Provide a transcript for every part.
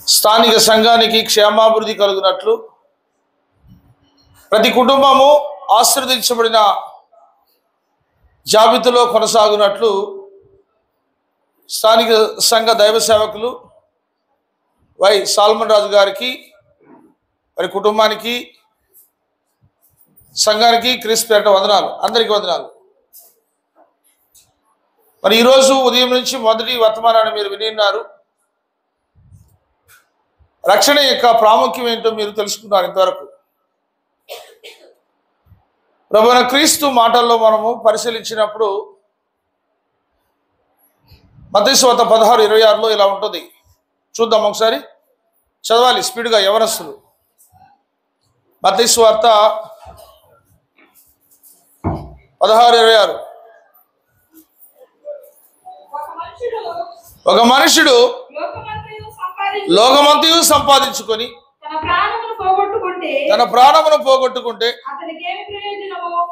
స్థానిక సంఘానికి క్షేమాభివృద్ధి కలుగునట్లు, ప్రతి కుటుంబము ఆశీర్వదించబడిన జాబితాలో కొనసాగునట్లు స్థానిక సంఘ దైవ సేవకులు వై సాల్మన్ రాజు గారికి, వారి కుటుంబానికి, సంఘానికి క్రీస్తు పేరిట వందనాలు. అందరికీ వందనాలు. మరి ఈరోజు ఉదయం నుంచి మొదటి వర్తమానాన్ని మీరు వినిన్నారు. రక్షణ యొక్క ప్రాముఖ్యం ఏంటో మీరు తెలుసుకున్నారు. ఇంతవరకు ప్రభువైన క్రీస్తు మాటల్లో మనము పరిశీలించినప్పుడు మత్తయి సువార్త 16:26లో ఇలా ఉంటుంది. చూద్దాం ఒకసారి, చదవాలి స్పీడ్గా యవనస్తులు. మత్తయి సువార్త 16:26. ఒక మనుషుడు లోకమంతయు సంపాదించుకొని తన ప్రాణమును పోగొట్టుకుంటే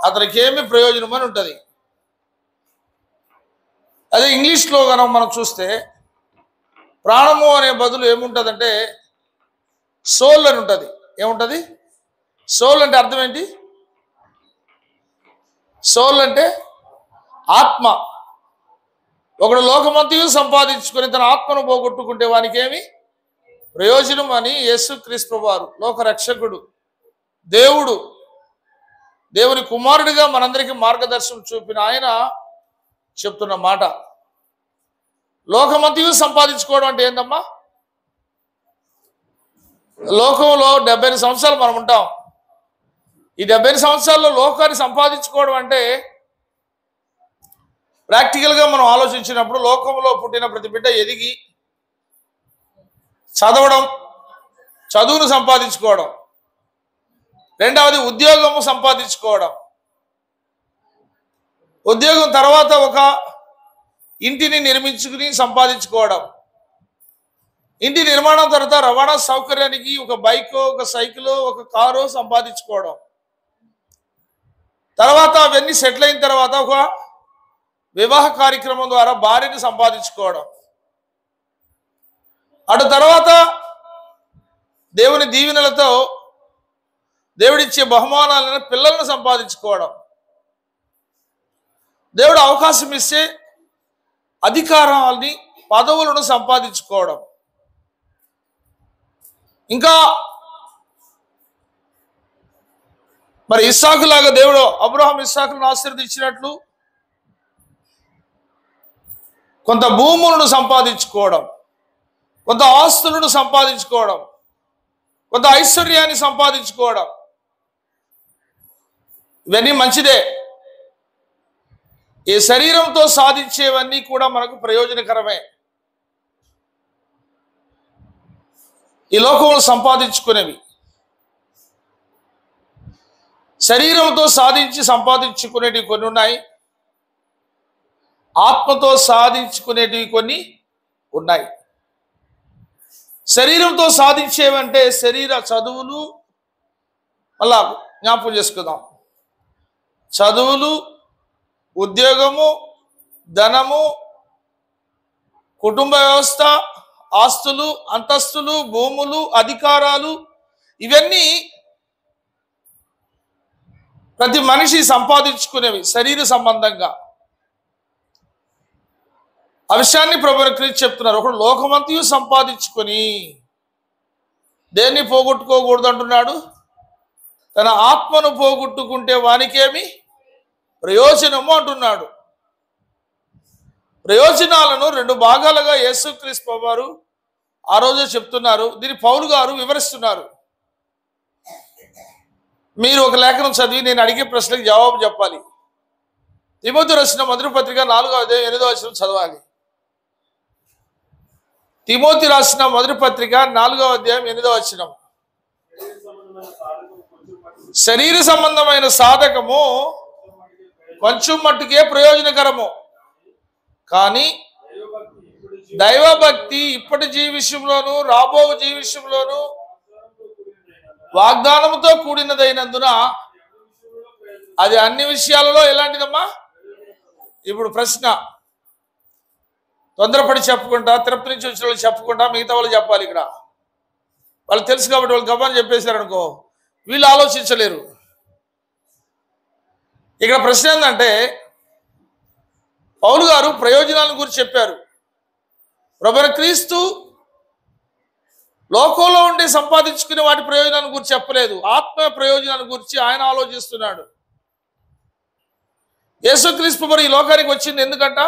అతనికి ఏమి ప్రయోజనం అని ఉంటుంది. అదే ఇంగ్లీష్లో కనుక మనం చూస్తే ప్రాణము అనే బదులు ఏముంటుందంటే సోల్ అని ఉంటుంది. ఏముంటుంది? సోల్ అంటే అర్థం ఏంటి? సోల్ అంటే ఆత్మ. ఒకడు లోకమంతయు సంపాదించుకొని తన ఆత్మను పోగొట్టుకుంటే వానికి ఏమి ప్రయోజనం అని యేసుక్రీస్తు వారు, లోక రక్షకుడు, దేవుడు, దేవుని కుమారుడిగా మనందరికీ మార్గదర్శనం చూపిన ఆయన చెప్తున్న మాట. లోకమంతయు సంపాదించుకోవడం అంటే ఏందమ్మా? లోకంలో 75 సంవత్సరాలు మనం ఉంటాం. ఈ 75 సంవత్సరాల్లో లోకాన్ని సంపాదించుకోవడం అంటే ప్రాక్టికల్గా మనం ఆలోచించినప్పుడు లోకంలో పుట్టిన ప్రతి బిడ్డ ఎదిగి చదవడం, చదువును సంపాదించుకోవడం, రెండవది ఉద్యోగము సంపాదించుకోవడం, ఉద్యోగం తర్వాత ఒక ఇంటిని నిర్మించుకుని సంపాదించుకోవడం, ఇంటి నిర్మాణం తర్వాత రవాణా సౌకర్యానికి ఒక బైకో, ఒక సైకిలో, ఒక కారో సంపాదించుకోవడం, తర్వాత అవన్నీ సెటిల్ అయిన తర్వాత ఒక వివాహ కార్యక్రమం ద్వారా భార్యను సంపాదించుకోవడం, అటు తర్వాత దేవుని దీవెనలతో దేవుడిచ్చే బహుమానాలను పిల్లలను సంపాదించుకోవడం, దేవుడు అవకాశం ఇస్తే అధికారాన్ని, పదవులను సంపాదించుకోవడం, ఇంకా మరి ఇస్సాకులాగా దేవుడు అబ్రహాం ఇస్సాకులను ఆశీర్వదించినట్లు కొంత భూములను సంపాదించుకోవడం, కొంత ఆస్తులను సంపాదించుకోవడం, కొంత ఐశ్వర్యాన్ని సంపాదించుకోవడం, ఇవన్నీ మంచిదే. ఈ శరీరంతో సాధించేవన్నీ కూడా మనకు ప్రయోజనకరమే. ఈ లోకంలో సంపాదించుకునేవి శరీరంతో సంపాదించుకునేటివి కొన్ని ఉన్నాయి, ఆత్మతో సాధించుకునేటివి కొన్ని ఉన్నాయి. శరీరంతో సాధించేవంటే శరీర చదువులు, మళ్ళా జ్ఞాపకం చేసుకుందాం, చదువులు, ఉద్యోగము, ధనము, కుటుంబ వ్యవస్థ, ఆస్తులు, అంతస్తులు, భూములు, అధికారాలు, ఇవన్నీ ప్రతి మనిషి సంపాదించుకునేవి శరీర సంబంధంగా. ఆ విషయాన్ని ప్రభువుని క్రీస్తు చెప్తున్నారు. ఒకడు లోకమంతయు సంపాదించుకొని దేన్ని పోగొట్టుకోకూడదు అంటున్నాడు? తన ఆత్మను పోగొట్టుకుంటే వానికేమి ప్రయోజనము అంటున్నాడు. ప్రయోజనాలను 2 భాగాలుగా యేసుక్రీస్తు వారు ఆ రోజే చెప్తున్నారు. దీన్ని పౌలు గారు వివరిస్తున్నారు. మీరు ఒక లేఖనం చదివి నేను అడిగే ప్రశ్నలకు జవాబు చెప్పాలి. తిమోతి రాసిన మొదటి పత్రిక 4:8 చదవాలి. తిమోతి రాసిన మొదటి పత్రిక 4:8. శరీర సంబంధమైన సాధకము కొంచెం మట్టుకే ప్రయోజనకరము, కానీ దైవభక్తి ఇప్పటి జీవితంలోను రాబో జీవితంలోను వాగ్దానముతో కూడినదైనందున అది అన్ని విషయాలలో ఎలాంటిదమ్మా? ఇప్పుడు ప్రశ్న, తొందరపడి చెప్పకుండా, తిరుపతి నుంచి వచ్చిన వాళ్ళు చెప్పకుండా మిగతా వాళ్ళు చెప్పాలి. ఇక్కడ వాళ్ళు తెలుసు కాబట్టి వాళ్ళు గబాని చెప్పేశారు అనుకో, వీళ్ళు ఆలోచించలేరు. ఇక్కడ ప్రశ్న ఏంటంటే, పౌలు గారు ప్రయోజనాల గురించి చెప్పారు. ప్రభువైన క్రీస్తు లోకంలో ఉండి సంపాదించుకునే వాటి ప్రయోజనాల గురించి చెప్పలేదు, ఆత్మ ప్రయోజనాల గురించి ఆయన ఆలోచిస్తున్నాడు. యేసుక్రీస్తు మరి ఈ లోకానికి వచ్చింది ఎందుకంట?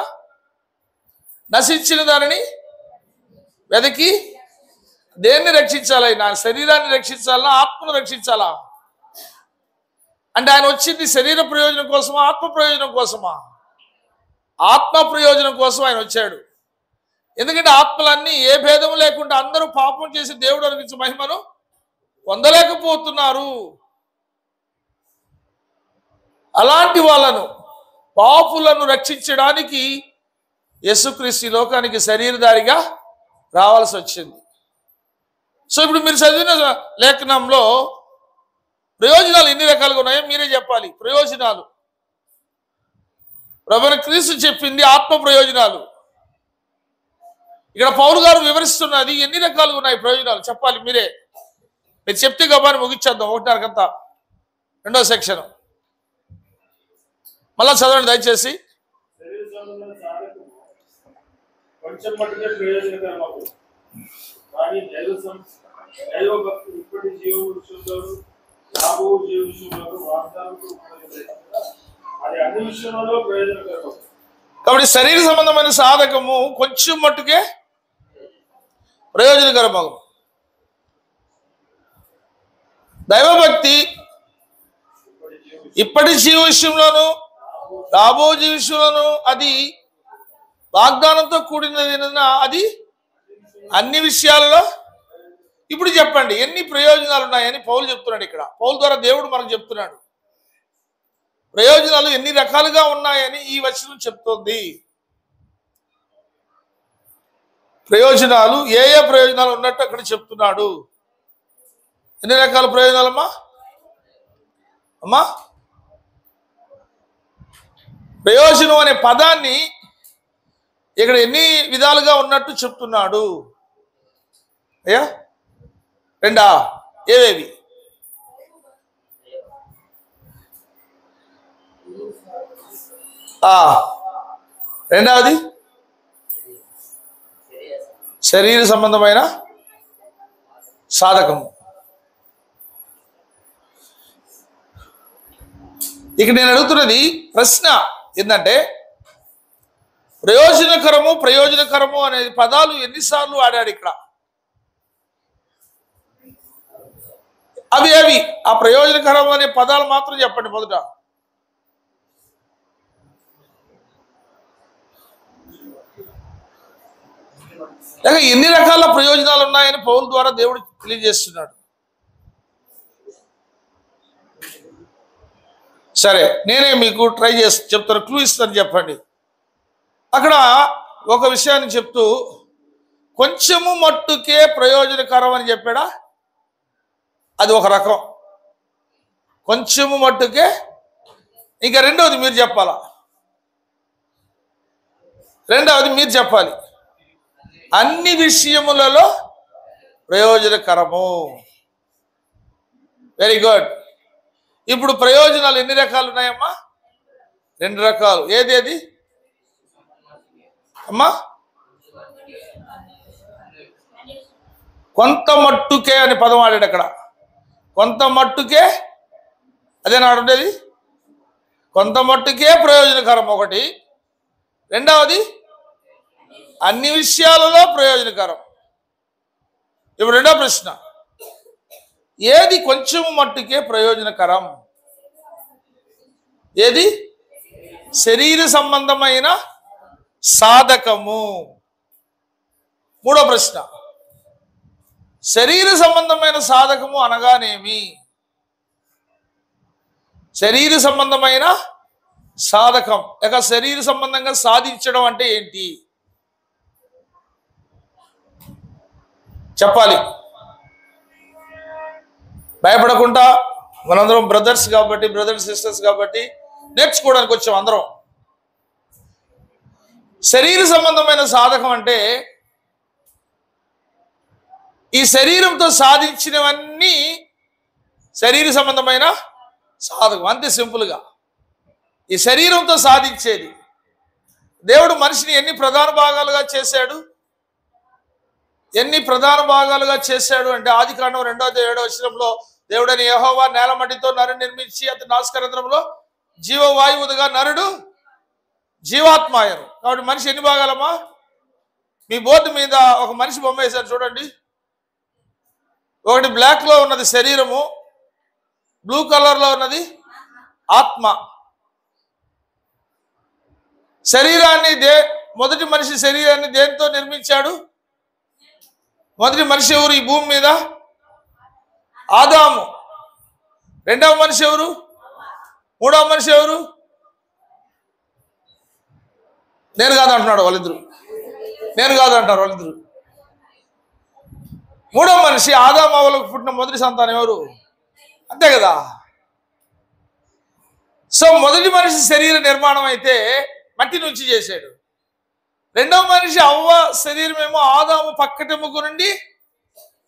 నశించిన దానిని వెదకి దేన్ని రక్షించాలి? నా శరీరాన్ని రక్షించాలా, ఆత్మను రక్షించాలా? అంటే ఆయన వచ్చింది శరీర ప్రయోజనం కోసమా, ఆత్మ ప్రయోజనం కోసమా? ఆత్మ ప్రయోజనం కోసం ఆయన వచ్చాడు. ఎందుకంటే ఆత్మలన్నీ ఏ భేదం లేకుండా అందరూ పాపం చేసి దేవుడు అనుగ్రహించిన మహిమను పొందలేకపోతున్నారు. అలాంటి వాళ్ళను, పాపులను రక్షించడానికి యేసుక్రీస్తు ఈ లోకానికి శరీరధారిగా రావాల్సి వచ్చింది. సో ఇప్పుడు మీరు చదివిన లేఖనంలో ప్రయోజనాలు ఎన్ని రకాలుగా ఉన్నాయో మీరే చెప్పాలి. ప్రయోజనాలు ప్రభువైన క్రీస్తు చెప్పింది ఆత్మ ప్రయోజనాలు. ఇక్కడ పౌలు గారు వివరిస్తున్నది ఎన్ని రకాలుగా ఉన్నాయి ప్రయోజనాలు చెప్పాలి మీరే. మీరు చెప్తే గబాని ముగించేద్దాం. 1:30 రెండో సెక్షన్ మళ్ళా చదవండి దయచేసి. కాబట్టి శరీర సంబంధమైన సాధకము కొంచెం మట్టుకే ప్రయోజనకరమగు. దైవభక్తి ఇప్పటి జీవ విషయంలోను రాబో జీవ విషయంలోను అది వాగ్దానంతో కూడినది. అది అన్ని విషయాలలో. ఇప్పుడు చెప్పండి ఎన్ని ప్రయోజనాలు ఉన్నాయని పౌలు చెప్తున్నాడు. ఇక్కడ పౌలు ద్వారా దేవుడు మనకు చెప్తున్నాడు ప్రయోజనాలు ఎన్ని రకాలుగా ఉన్నాయని ఈ వచనం చెప్తోంది. ప్రయోజనాలు ఏ ఏ ప్రయోజనాలు ఉన్నట్టు అక్కడ చెప్తున్నాడు. ఎన్ని రకాల ప్రయోజనాలమ్మా? ప్రయోజనం అనే పదాన్ని ఇక్కడ ఎన్ని విధాలుగా ఉన్నట్టు చెప్తున్నాడు. అయ్యా రెండా? ఏవేవి? రెండవది శరీర సంబంధమైన సాధకము. ఇక నేను అడుగుతున్నది ప్రశ్న ఏంటంటే, ప్రయోజనకరము అనే పదాలు ఎన్నిసార్లు వాడాడు ఇక్కడ? అవి ఆ ప్రయోజనకరం అనే పదాలు మాత్రం చెప్పండి మొదట. లేక ఎన్ని రకాల ప్రయోజనాలు ఉన్నాయని పౌలు ద్వారా దేవుడు తెలియజేస్తున్నాడు. సరే నేనే మీకు ట్రై చేసి చెప్తాను, క్లూ ఇస్తాను, చెప్పండి. అక్కడ ఒక విషయాన్ని చెప్తూ కొంచెము మట్టుకే ప్రయోజనకరం అని చెప్పాడా? అది ఒక రకం, కొంచెము మట్టుకే. ఇంకా రెండవది మీరు చెప్పాలా? రెండవది మీరు చెప్పాలి, అన్ని విషయములలో ప్రయోజనకరము. Very good. ఇప్పుడు ప్రయోజనాలు ఎన్ని రకాలు ఉన్నాయమ్మా? 2 రకాలు. ఏది అమ్మా? కొంత మట్టుకే అని పదం ఆడాడు అక్కడ. కొంత మట్టుకే అదేనా ఉండేది? కొంత మట్టుకే ప్రయోజనకరం ఒకటి. రెండవది అన్ని విషయాలలో ప్రయోజనకరం. ఇప్పుడు రెండో ప్రశ్న, ఏది కొంచెం మట్టుకే ప్రయోజనకరం? ఏది? శరీర సంబంధమైన సాధకము. మూడో ప్రశ్న, శరీర సంబంధమైన సాధకము అనగానేమి? శరీర సంబంధమైన సాధకం లేక శరీర సంబంధంగా సాధించడం అంటే ఏంటి చెప్పాలి. భయపడకుండా మనందరం బ్రదర్స్ కాబట్టి, బ్రదర్స్ సిస్టర్స్ కాబట్టి నేర్చుకోవడానికి వచ్చాం అందరం. శరీర సంబంధమైన సాధకం అంటే ఈ శరీరంతో సాధించినవన్నీ శరీర సంబంధమైన సాధకం, అంతే సింపుల్గా. ఈ శరీరంతో సాధించేది. దేవుడు మనిషిని ఎన్ని ప్రధాన భాగాలుగా చేశాడు? అంటే ఆదికాండం 2:7 దేవుడని యెహోవా నేల మట్టితో నరుని నిర్మించి అతని నాసికారంధ్రములో జీవవాయువుగా నరుడు జీవాత్మాయను. కాబట్టి మనిషి ఎన్ని భాగాలమ్మా? మీ బోర్డు మీద ఒక మనిషి బొమ్మ వేశారు చూడండి. ఒకటి బ్లాక్ లో ఉన్నది శరీరము, బ్లూ కలర్ లో ఉన్నది ఆత్మ. మొదటి మనిషి శరీరాన్ని దేంతో నిర్మించాడు? మొదటి మనిషి ఎవరు ఈ భూమి మీద? ఆదాము. రెండవ మనిషి ఎవరు? మూడవ మనిషి ఎవరు? నేను కాదంటున్నాడు వాళ్ళిద్దరు. మూడవ మనిషి ఆదాము అవ్వలకు పుట్టిన మొదటి సంతానం ఎవరు? అంతే కదా. సో మొదటి మనిషి శరీర నిర్మాణం అయితే మట్టి నుంచి చేశాడు. రెండవ మనిషి అవ్వ శరీరం ఏమో ఆదాము పక్కటెముక నుండి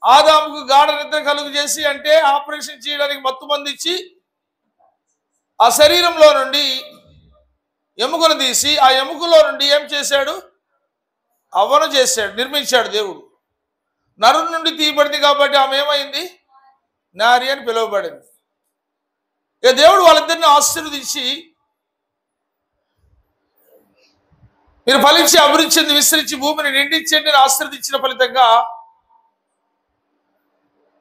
ఆదాముకు గాఢ నిద్ర కలుగు చేసి, అంటే ఆపరేషన్ చేయడానికి మత్తు మందిచ్చి ఆ శరీరంలో నుండి ఎముకను తీసి ఆ ఎముకలో నుండి ఏం చేశాడు? అవ్వను చేశాడు, నిర్మించాడు దేవుడు. నరుని నుండి తీయబడింది కాబట్టి ఆమె ఏమైంది? నారి అని పిలువబడింది. ఇక దేవుడు వాళ్ళిద్దరిని ఆశీర్వదించి, మీరు ఫలించి అభివృద్ధి చెంది విస్తరించి భూమిని నిండించండి అని ఆశీర్వదించిన ఫలితంగా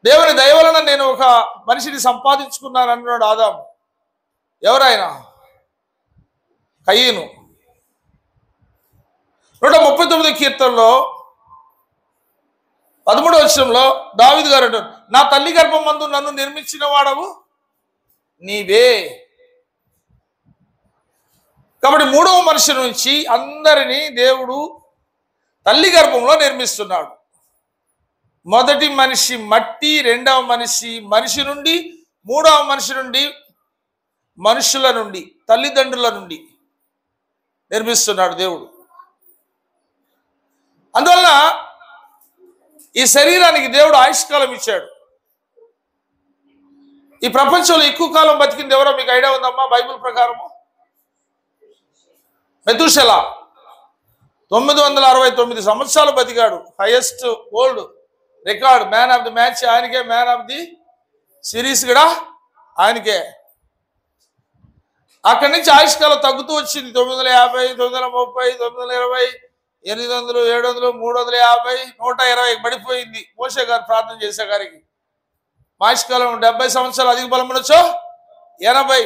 దేవుని దయ వలన నేను ఒక మనిషిని సంపాదించుకున్నాను అన్నాడు ఆదాము. ఎవరైనా? కయీను. 139 కీర్తనలో 13వ దావీదు గారు అంటారు, నా తల్లి గర్భం మందు నన్ను నిర్మించిన వాడవు నీవే. కాబట్టి మూడవ మనిషి నుంచి అందరినీ దేవుడు తల్లి గర్భంలో నిర్మిస్తున్నాడు. మొదటి మనిషి మట్టి, రెండవ మనిషి మనిషి నుండి, మూడవ మనిషి నుండి మనుషుల నుండి, తల్లిదండ్రుల నుండి నిర్మిస్తున్నాడు దేవుడు. అందువలన ఈ శరీరానికి దేవుడు ఆయుష్కాలం ఇచ్చాడు. ఈ ప్రపంచంలో ఎక్కువ కాలం బతికింది ఎవరో మీకు ఐడియా ఉందమ్మా? బైబిల్ ప్రకారము మెతుషెలా 969 సంవత్సరాలు బతికాడు. Highest old record, man of the match ఆయనకే, మ్యాన్ ఆఫ్ ది సిరీస్ కూడా ఆయనకే. అక్కడి నుంచి ఆయుష్కాలం తగ్గుతూ వచ్చింది. 950, 930, 920, 800, 700, 350, 120 పడిపోయింది. మోషే గారు ప్రార్థన చేసే గారికి ఆయుష్కాలం 70 సంవత్సరాలు అధిక బలం ఉండొచ్చు, 80.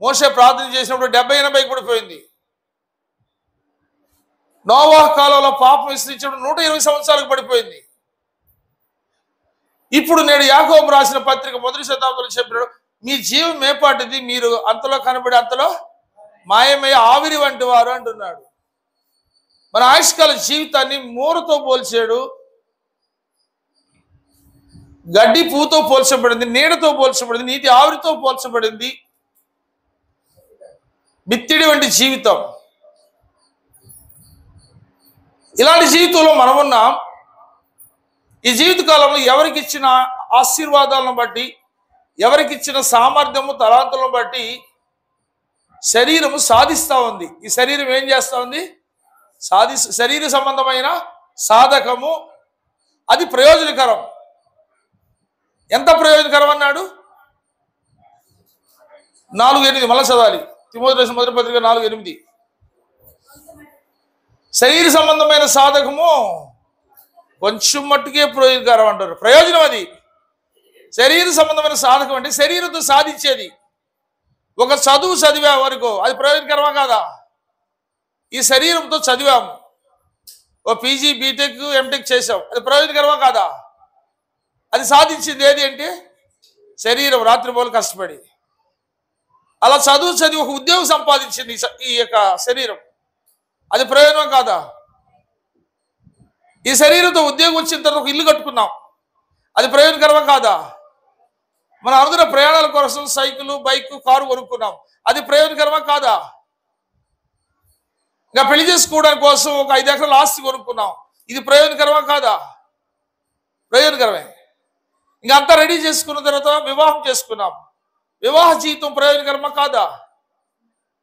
మోషే ప్రార్థన చేసినప్పుడు 70-80 పడిపోయింది. నోవాహు కాలంలో పాపం విస్తరించినప్పుడు 120 సంవత్సరాలకు పడిపోయింది. ఇప్పుడు నేడు యాకోబు రాసిన పత్రిక 1వ శతాబ్దంలో చెప్పాడు, మీ జీవం మేపాటిది, మీరు అంతలో కనబడి అంతలో మాయమయ్యే ఆవిరి వంటి వారు అంటున్నాడు. మన ఆయుష్కాల జీవితాన్ని మూరతో పోల్చాడు, గడ్డి పువ్వుతో పోల్చబడింది, నీడతో పోల్చబడింది, నీటి ఆవిరితో పోల్చబడింది, బిత్తిడి వంటి జీవితం. ఇలాంటి జీవితంలో మనం ఉన్నాం. ఈ జీవిత కాలంలో ఎవరికి ఇచ్చిన ఆశీర్వాదాలను బట్టి, ఎవరికి ఇచ్చిన సామర్థ్యము తలాంతులను బట్టి శరీరము సాధిస్తూ ఉంది. ఈ శరీరం ఏం చేస్తూ ఉంది? శరీర సంబంధమైన సాధకము, అది ప్రయోజనకరం. ఎంత ప్రయోజనకరం అన్నాడు? 4:8 మళ్ళా చదవాలి. తిమోతి రాసిన మొదటి పత్రిక 4:8. శరీర సంబంధమైన సాధకము కొంచెం మట్టుకే ప్రయోజనకరం అంటారు. ప్రయోజనం అది. శరీర సంబంధమైన సాధకం అంటే శరీరంతో సాధించేది. ఒక చదువు చదివే వరకు అది ప్రయోజనకరమా కాదా? ఈ శరీరంతో చదివాము, ఓ పీజీ, బీటెక్, ఎంటెక్ చేసాం, అది ప్రయోజనకరమా కాదా? అది సాధించింది ఏది అంటే శరీరం, రాత్రిపూలు కష్టపడి. అలా చదివి ఒక ఉద్యోగం సంపాదించింది ఈ యొక్క శరీరం, అది ప్రయోజనం కాదా? ఈ శరీరంతో ఉద్యోగం వచ్చిన తర్వాత ఒక ఇల్లు కట్టుకున్నాం, అది ప్రయోజనకరమా కాదా? మన అనుదిన ప్రయాణాల కోసం సైకిల్, బైక్, కారు కొనుక్కున్నాం, అది ప్రయోజనకరమా కాదా? ఇంకా పెళ్లి చేసుకోవడానికి కోసం ఒక 5 ఎకరాల ఆస్తి కొనుక్కున్నాం, ఇది ప్రయోజనకరమా కాదా? ప్రయోజనకరమే. ఇంకా అంతా రెడీ చేసుకున్న తర్వాత వివాహం చేసుకున్నాం. వివాహ జీవితం ప్రయోజనకరమా కాదా?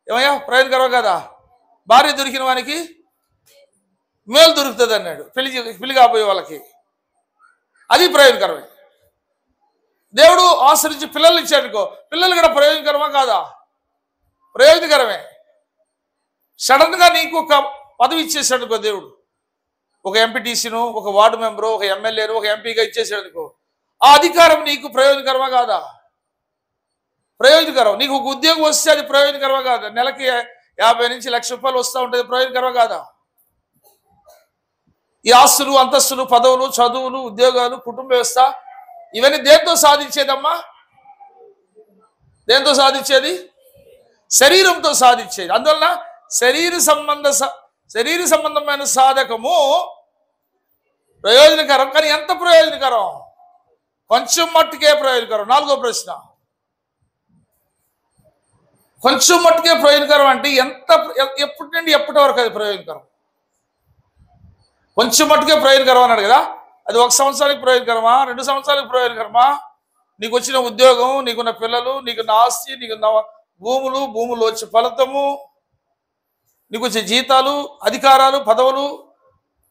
ఏమయ్యా, ప్రయోజనకరమా కాదా? భార్య దొరికిన వానికి మేలు దొరుకుతుంది అన్నాడు పెళ్లి కాబోయే వాళ్ళకి. అది ప్రయోజనకరమే. దేవుడు ఆశ్రయించి పిల్లలు ఇచ్చాడుకో, పిల్లలు కూడా ప్రయోజనకరమా కాదా? ప్రయోజనకరమే. సడన్గా నీకు ఒక పదవి ఇచ్చేసాడుకో దేవుడు, ఒక ఎంపీటీసీను, ఒక వార్డు మెంబరు, ఒక ఎమ్మెల్యేను, ఒక ఎంపీగా ఇచ్చేసాడుకో, ఆ అధికారం నీకు ప్రయోజనకరమా కాదా? ప్రయోజనకరం. నీకు ఒక ఉద్యోగం వస్తే అది ప్రయోజనకరమా కాదా? నెలకి 50 నుంచి 1,00,000 రూపాయలు వస్తూ ఉంటుంది, ప్రయోజనకరమా కాదా? ఈ ఆస్తులు, అంతస్తులు, పదవులు, చదువులు, ఉద్యోగాలు, కుటుంబ వ్యవస్థ, ఇవన్నీ దేంతో సాధించేదమ్మా? దేంతో సాధించేది? శరీరంతో సాధించేది. అందువలన శరీర సంబంధమైన సాధకము ప్రయోజనకరం. కానీ ఎంత ప్రయోజనకరం? కొంచెం మట్టుకే ప్రయోజనకరం. 4వ ప్రశ్న, కొంచెం మట్టుకే ప్రయోజనకరం అంటే ఎప్పటి నుండి ఎప్పటి వరకు అది ప్రయోజనకరం? కొంచెం మట్టుకే ప్రయోజనకరం అన్నాడు కదా, అది 1 సంవత్సరానికి ప్రయోజనకరమా, 2 సంవత్సరాలకు ప్రయోజనకరమా? నీకు వచ్చిన ఉద్యోగం, నీకున్న పిల్లలు, నీకున్న ఆస్తి, నీకున్న భూములు వచ్చే ఫలితము, నీకు వచ్చే జీతాలు, అధికారాలు, పదవులు,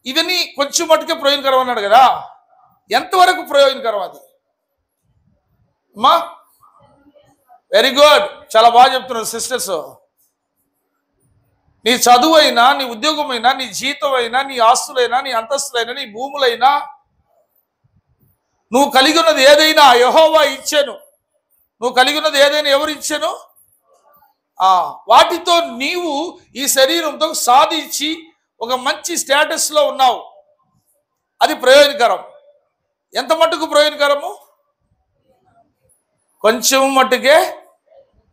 ఇవన్నీ కొంచెం మట్టుకే ప్రయోజనకరం అన్నాడు కదా. ఎంతవరకు ప్రయోజనకరం అది అమ్మా? వెరీ గుడ్, చాలా బాగా చెప్తున్నారు సిస్టర్స్. నీ చదువు అయినా, నీ ఉద్యోగం అయినా, నీ జీతం అయినా, నీ ఆస్తులైనా, నీ అంతస్తులైనా, నీ భూములైనా, నువ్వు కలిగి ఉన్నది ఏదైనా యెహోవా ఇచ్చాను. నువ్వు కలిగి ఉన్నది ఏదైనా ఎవరు ఇచ్చాను? వాటితో నీవు ఈ శరీరంతో సాధించి ఒక మంచి స్టేటస్లో ఉన్నావు. అది ప్రయోజనకరం. ఎంత మట్టుకు ప్రయోజనకరము? కొంచెం మట్టుకే.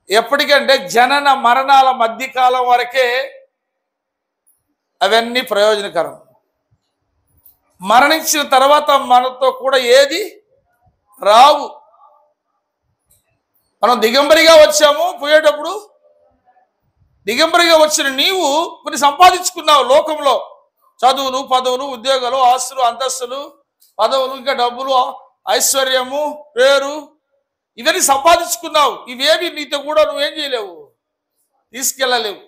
ఎప్పటికంటే జనన మరణాల మధ్యకాలం వరకే అవన్నీ ప్రయోజనకరం. మరణించిన తర్వాత మనతో కూడా ఏది రావు. మనం దిగంబరిగా వచ్చాము, పోయేటప్పుడు దిగంబరిగా వచ్చిన నీవు కొన్ని సంపాదించుకున్నావు లోకంలో. చదువులు, పదవులు, ఉద్యోగాలు, ఆస్తులు, అంతస్తులు, పదవులు, ఇంకా డబ్బులు, ఐశ్వర్యము, పేరు, ఇవన్నీ సంపాదించుకున్నావు. ఇవేవి నీతో కూడా నువ్వేం చేయలేవు, తీసుకెళ్ళలేవు.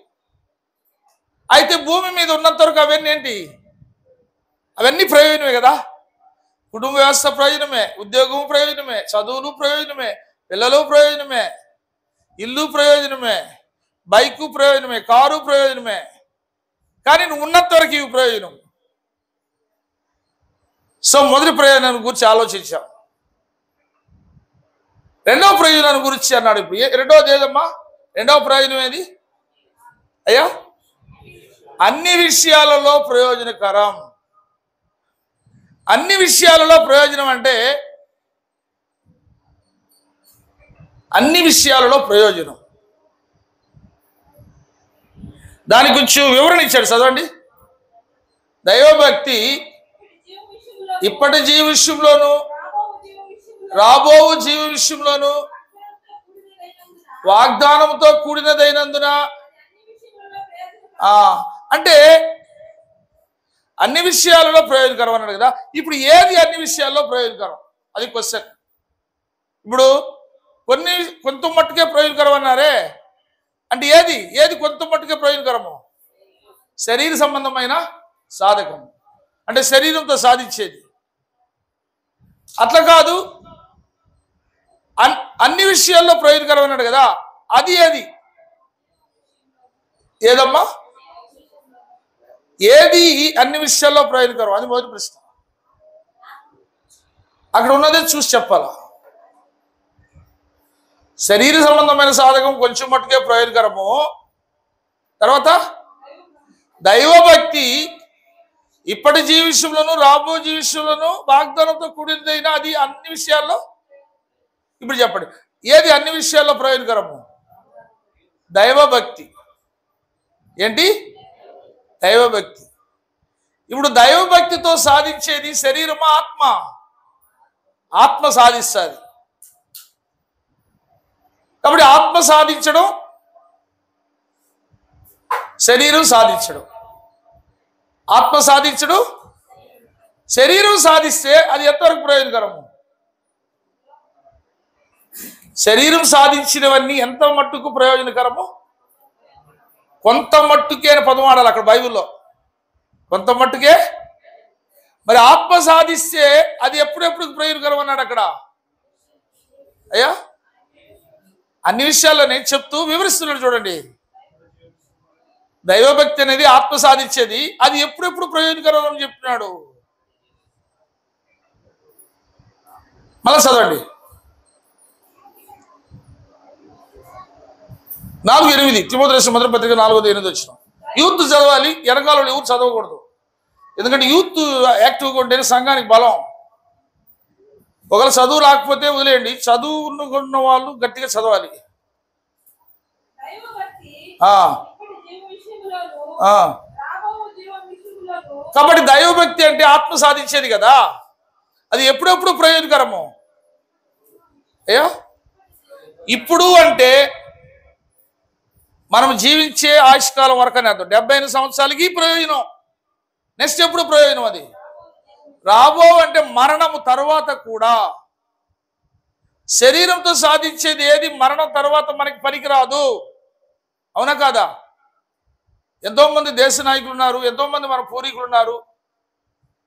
అయితే భూమి మీద ఉన్నంత వరకు అవన్నీ ఏంటి? అవన్నీ ప్రయోజనమే కదా. కుటుంబ వ్యవస్థ ప్రయోజనమే, ఉద్యోగం ప్రయోజనమే, చదువులు ప్రయోజనమే, పిల్లలు ప్రయోజనమే, ఇల్లు ప్రయోజనమే, బైకు ప్రయోజనమే, కారు ప్రయోజనమే. కానీ నువ్వు ఉన్నంత వరకు ఇవి ప్రయోజనం. సో మొదటి ప్రయోజనాన్ని గురించి ఆలోచించాం. రెండవ ప్రయోజనాన్ని గురించి అన్నాడు. ఇప్పుడు రెండవది ఏదమ్మా? రెండవ ప్రయోజనం ఏది అయ్యా? అన్ని విషయాలలో ప్రయోజనకరం. అన్ని విషయాలలో ప్రయోజనం అంటే అన్ని విషయాలలో ప్రయోజనం. దాని గురించి వివరణ ఇచ్చాడు, చదవండి. దైవభక్తి ఇప్పటి జీవ విషయంలోను, రాబో జీవ విషయంలోను వాగ్దానంతో కూడినదైనందున, అంటే అన్ని విషయాలలో ప్రయోజనకరం అన్నాడు కదా. ఇప్పుడు ఏది అన్ని విషయాల్లో ప్రయోజనకరం? అది క్వశ్చన్. ఇప్పుడు కొంత మట్టుకే ప్రయోజనకరం అన్నారే, అంటే ఏది కొంత మట్టుకే ప్రయోజనకరము? శరీర సంబంధమైన సాధకం, అంటే శరీరంతో సాధించేది. అట్లా కాదు, అన్ని విషయాల్లో ప్రయోజనకరం అన్నాడు కదా, అది ఏదమ్మా? ఏది అన్ని విషయాల్లో ప్రయోజనకరం? అది మొదటి ప్రశ్న. అక్కడ ఉన్నదే చూసి చెప్పాలా. శరీర సంబంధమైన సాధకం కొంచెం మట్టుకే ప్రయోజనకరము. తర్వాత దైవభక్తి ఇప్పటి జీవితంలోను, రాబో జీవితంలోను వాగ్దానంతో కూడినదైనా, అది అన్ని విషయాల్లో. ఇప్పుడు చెప్పండి, ఏది అన్ని విషయాల్లో ప్రయోజనకరము? దైవభక్తి. ఏంటి? దైవభక్తి. ఇప్పుడు దైవభక్తితో సాధించేది శరీరమా, ఆత్మ సాధిస్తుంది. కాబట్టి ఆత్మ సాధించడం, శరీరం సాధించడం. ఆత్మ సాధించడం, శరీరం సాధిస్తే అది ఎంతవరకు ప్రయోజనకరము? శరీరం సాధించినవన్నీ ఎంత మట్టుకు ప్రయోజనకరము? కొంత మట్టుకే అని పదం వాడాలి అక్కడ బైబిల్లో, కొంత మట్టుకే. మరి ఆత్మ సాధిస్తే అది ఎప్పుడెప్పుడు ప్రయోజనకరం అన్నాడు అక్కడ. అయ్యా అన్ని విషయాల్లో నేను చెప్తూ వివరిస్తున్నాడు చూడండి. దైవభక్తి అనేది ఆత్మ సాధించేది, అది ఎప్పుడెప్పుడు ప్రయోజనకరం అని చెప్తున్నాడు. మళ్ళా చదవండి 4:8 తిమోతి రాసిన మొదటి పత్రిక 4:8 వచ్చిన. యూత్ చదవాలి, వెనకాల యూత్ చదవకూడదు. ఎందుకంటే యూత్ యాక్టివ్గా ఉంటేనే సంఘానికి బలం. ఒకవేళ చదువు రాకపోతే వదిలేయండి, చదువుకున్న వాళ్ళు గట్టిగా చదవాలి. కాబట్టి దైవభక్తి అంటే ఆత్మ సాధించేది కదా, అది ఎప్పుడెప్పుడు ప్రయోజనకరము. అయ్యో ఇప్పుడు అంటే మనం జీవించే ఆయుష్కాలం వరకు అనేద్దాం, 75 సంవత్సరాలకి ప్రయోజనం. నెక్స్ట్ ఎప్పుడు ప్రయోజనం? అది రాబో అంటే మరణము తర్వాత కూడా. శరీరంతో సాధించేది ఏది మరణం తర్వాత మనకి పనికిరాదు, అవునా కాదా? ఎంతో మంది దేశ నాయకులు ఉన్నారు, ఎంతో మంది మన పూర్వీకులు ఉన్నారు.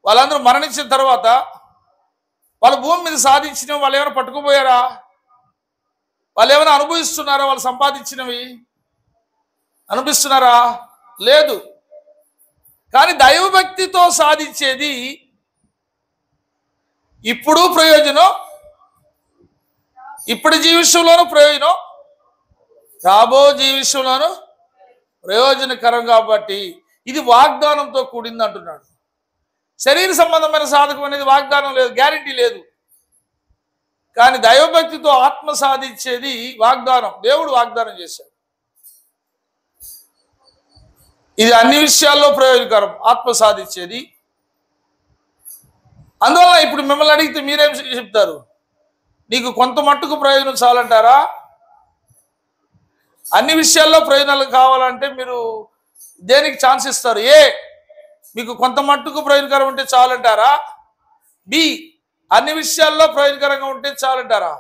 వాళ్ళందరూ మరణించిన తర్వాత వాళ్ళ భూమి మీద సాధించినవి వాళ్ళు ఏమైనా పట్టుకుపోయారా? వాళ్ళు ఏమైనా అనుభవిస్తున్నారా? వాళ్ళు సంపాదించినవి అనిపిస్తున్నారా? లేదు. కానీ దైవభక్తితో సాధించేది ఇప్పుడు ప్రయోజనం, ఇప్పుడు జీవితంలోనూ ప్రయోజనం, రాబో జీవితంలోనూ ప్రయోజనకరం. కాబట్టి ఇది వాగ్దానంతో కూడింది అంటున్నాడు. శరీర సంబంధమైన సాధకం అనేది వాగ్దానం లేదు, గ్యారంటీ లేదు. కానీ దైవభక్తితో ఆత్మ సాధించేది వాగ్దానం, దేవుడు వాగ్దానం చేశాడు. ఇది అన్ని విషయాల్లో ప్రయోజనకరం, ఆత్మ సాధించేది. అందువల్ల ఇప్పుడు మిమ్మల్ని అడిగితే మీరేం చెప్తారు? నీకు కొంత మట్టుకు ప్రయోజనం చాలంటారా? అన్ని విషయాల్లో ప్రయోజనాలు కావాలంటే మీరు దేనికి ఛాన్స్ ఇస్తారు? ఏ మీకు కొంత మట్టుకు ప్రయోజనకరం ఉంటే చాలంటారా? బి అన్ని విషయాల్లో ప్రయోజనకరంగా ఉంటే చాలంటారా?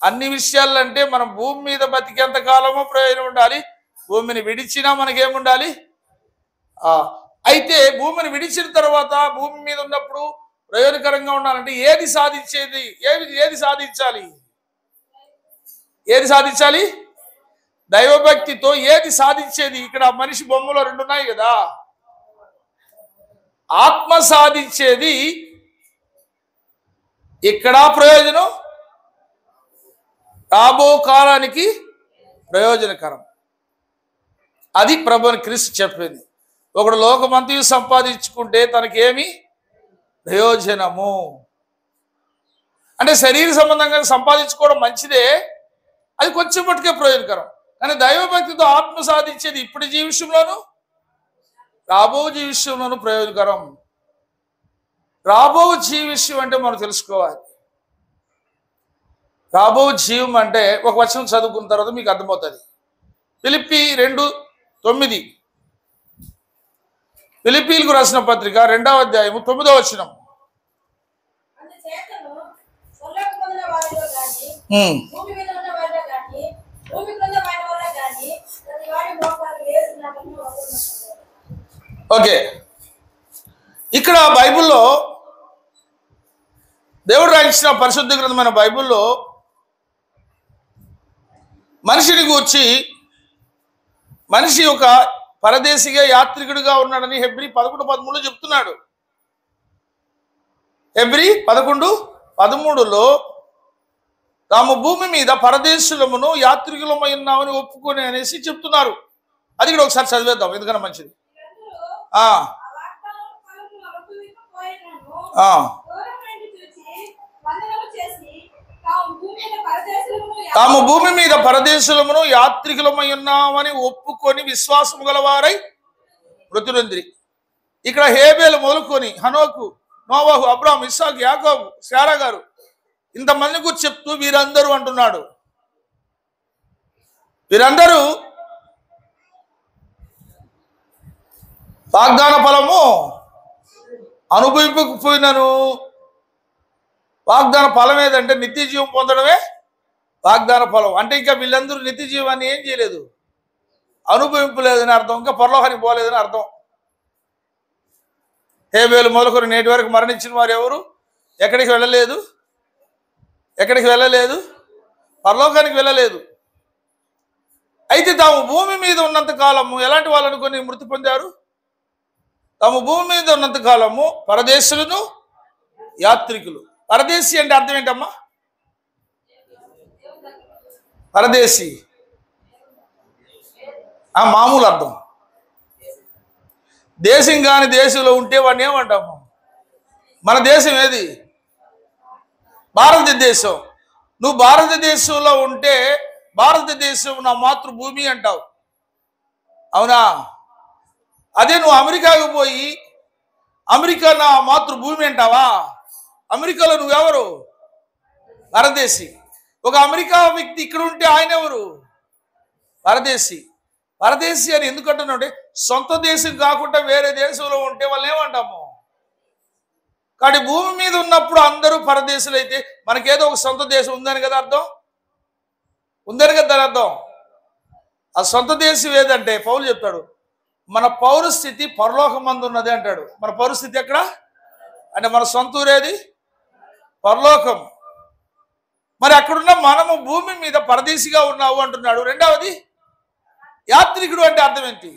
అన్ని విషయాల్లో అంటే మనం భూమి మీద బతికేంత కాలమో ప్రయోజనం ఉండాలి, భూమిని విడిచినా మనకేముండాలి? అయితే భూమిని విడిచిన తర్వాత భూమి మీద ఉన్నప్పుడు ప్రయోజనకరంగా ఉండాలంటే ఏది సాధించేది? ఏది సాధించాలి? ఏది సాధించాలి? దైవభక్తితో ఏది సాధించేది? ఇక్కడ మనిషి బొమ్మలో 2 ఉన్నాయి కదా. ఆత్మ సాధించేది ఇక్కడ ప్రయోజనం, రాబో కాలానికి ప్రయోజనకరం. అది ప్రభువుని క్రీస్తు చెప్పింది. ఒకడు లోకమంతయు సంపాదించుకుంటే తనకేమి ప్రయోజనము? అంటే శరీర సంబంధంగా సంపాదించుకోవడం మంచిదే, అది కొంచెం మట్టుకే ప్రయోజనకరం. కానీ దైవభక్తితో ఆత్మ సాధించేది ఇప్పుడు జీవితంలోను రాబో జీవితంలోను ప్రయోజనకరం. రాబో జీవితం అంటే మనం తెలుసుకోవాలి. రాబో జీవం అంటే ఒక వచనం చదువుకున్న తర్వాత మీకు అర్థమవుతుంది. ఫిలిప్పీ 2:9 ఫిలిప్పీలకు రాసిన పత్రిక 2వ అధ్యాయము 9వ వచనం. ఓకే, ఇక్కడ బైబిల్లో దేవుడు రాయించిన పరిశుద్ధ గ్రంథమైన బైబిల్లో మనిషిని గూర్చి, మనిషి ఒక పరదేశిగా యాత్రికుడిగా ఉన్నాడని హెబ్రీ 11:13 చెప్తున్నాడు. హెబ్రీ 11:13లో తాము భూమి మీద పరదేశులమును యాత్రికులమై ఉన్నామని ఒప్పుకొని అనేసి చెప్తున్నారు. అది కూడా ఒకసారి చదివేద్దాం, ఎందుకన్నా మంచిది. తాము భూమి మీద పరదేశులమును యాత్రికులమై ఉన్నామని ఒప్పుకొని విశ్వాసము గలవారై మృతులందిరి. ఇక్కడ హేబేలు మొదలుకొని హనోకు, నోవాహు, అబ్రాహాము, ఇస్సాకు, యాకోబు, శారా గారు ఇంతమంది గురించి చెప్తూ వీరందరూ అంటున్నాడు. వీరందరూ వాగ్దాన ఫలము అనుభవింపకపోయినను వాగ్దాన ఫలం ఏదంటే నిత్య జీవం పొందడమే వాగ్దాన ఫలం. అంటే ఇంకా వీళ్ళందరూ నిత్య జీవాన్ని ఏం చేయలేదు, అనుభవింపలేదని అర్థం, ఇంకా పరలోకానికి పోలేదని అర్థం. హేబేలు మొదలుకొని నేటి వరకు మరణించిన వారు ఎవరు ఎక్కడికి వెళ్ళలేదు, పరలోకానికి వెళ్ళలేదు. అయితే తాము భూమి మీద ఉన్నంత కాలము ఎలాంటి వాళ్ళు అనుకొని మృతి పొందారు? తాము భూమి మీద ఉన్నంత కాలము పరదేశులను యాత్రికులు. పరదేశీ అంటే అర్థం ఏంటమ్మా? పరదేశీ మామూలు అర్థం. దేశం కాని దేశంలో ఉంటే వాడిని ఏమంటాము? మన దేశం ఏది? భారతదేశం. నువ్వు భారతదేశంలో ఉంటే భారతదేశం నా మాతృభూమి అంటావు, అవునా? అదే నువ్వు అమెరికాకు పోయి అమెరికా నా మాతృభూమి అంటావా? అమెరికాలో నువ్వెవరు? పరదేశీ. ఒక అమెరికా వ్యక్తి ఇక్కడ ఉంటే ఆయన ఎవరు? పరదేశీ. పరదేశీ అని ఎందుకు అంటున్నావు అంటే సొంత దేశం కాకుండా వేరే దేశంలో ఉంటే వాళ్ళు ఏమంటాము? కానీ భూమి మీద ఉన్నప్పుడు అందరూ పరదేశులు అయితే మనకేదో ఒక సొంత దేశం ఉందని కదా అర్థం, ఉందని కదా దాని అర్థం. ఆ సొంత దేశం ఏదంటే పౌలు చెప్తాడు, మన పౌరస్థితి పరలోకమందు ఉన్నది అంటాడు. మన పౌరస్థితి ఎక్కడ అంటే మన సొంత ఊరేది? పరలోకం. మరి అక్కడున్న మనము భూమి మీద పరదేశిగా ఉన్నావు అంటున్నాడు. రెండవది యాత్రికుడు అంటే అర్థం ఏంటి?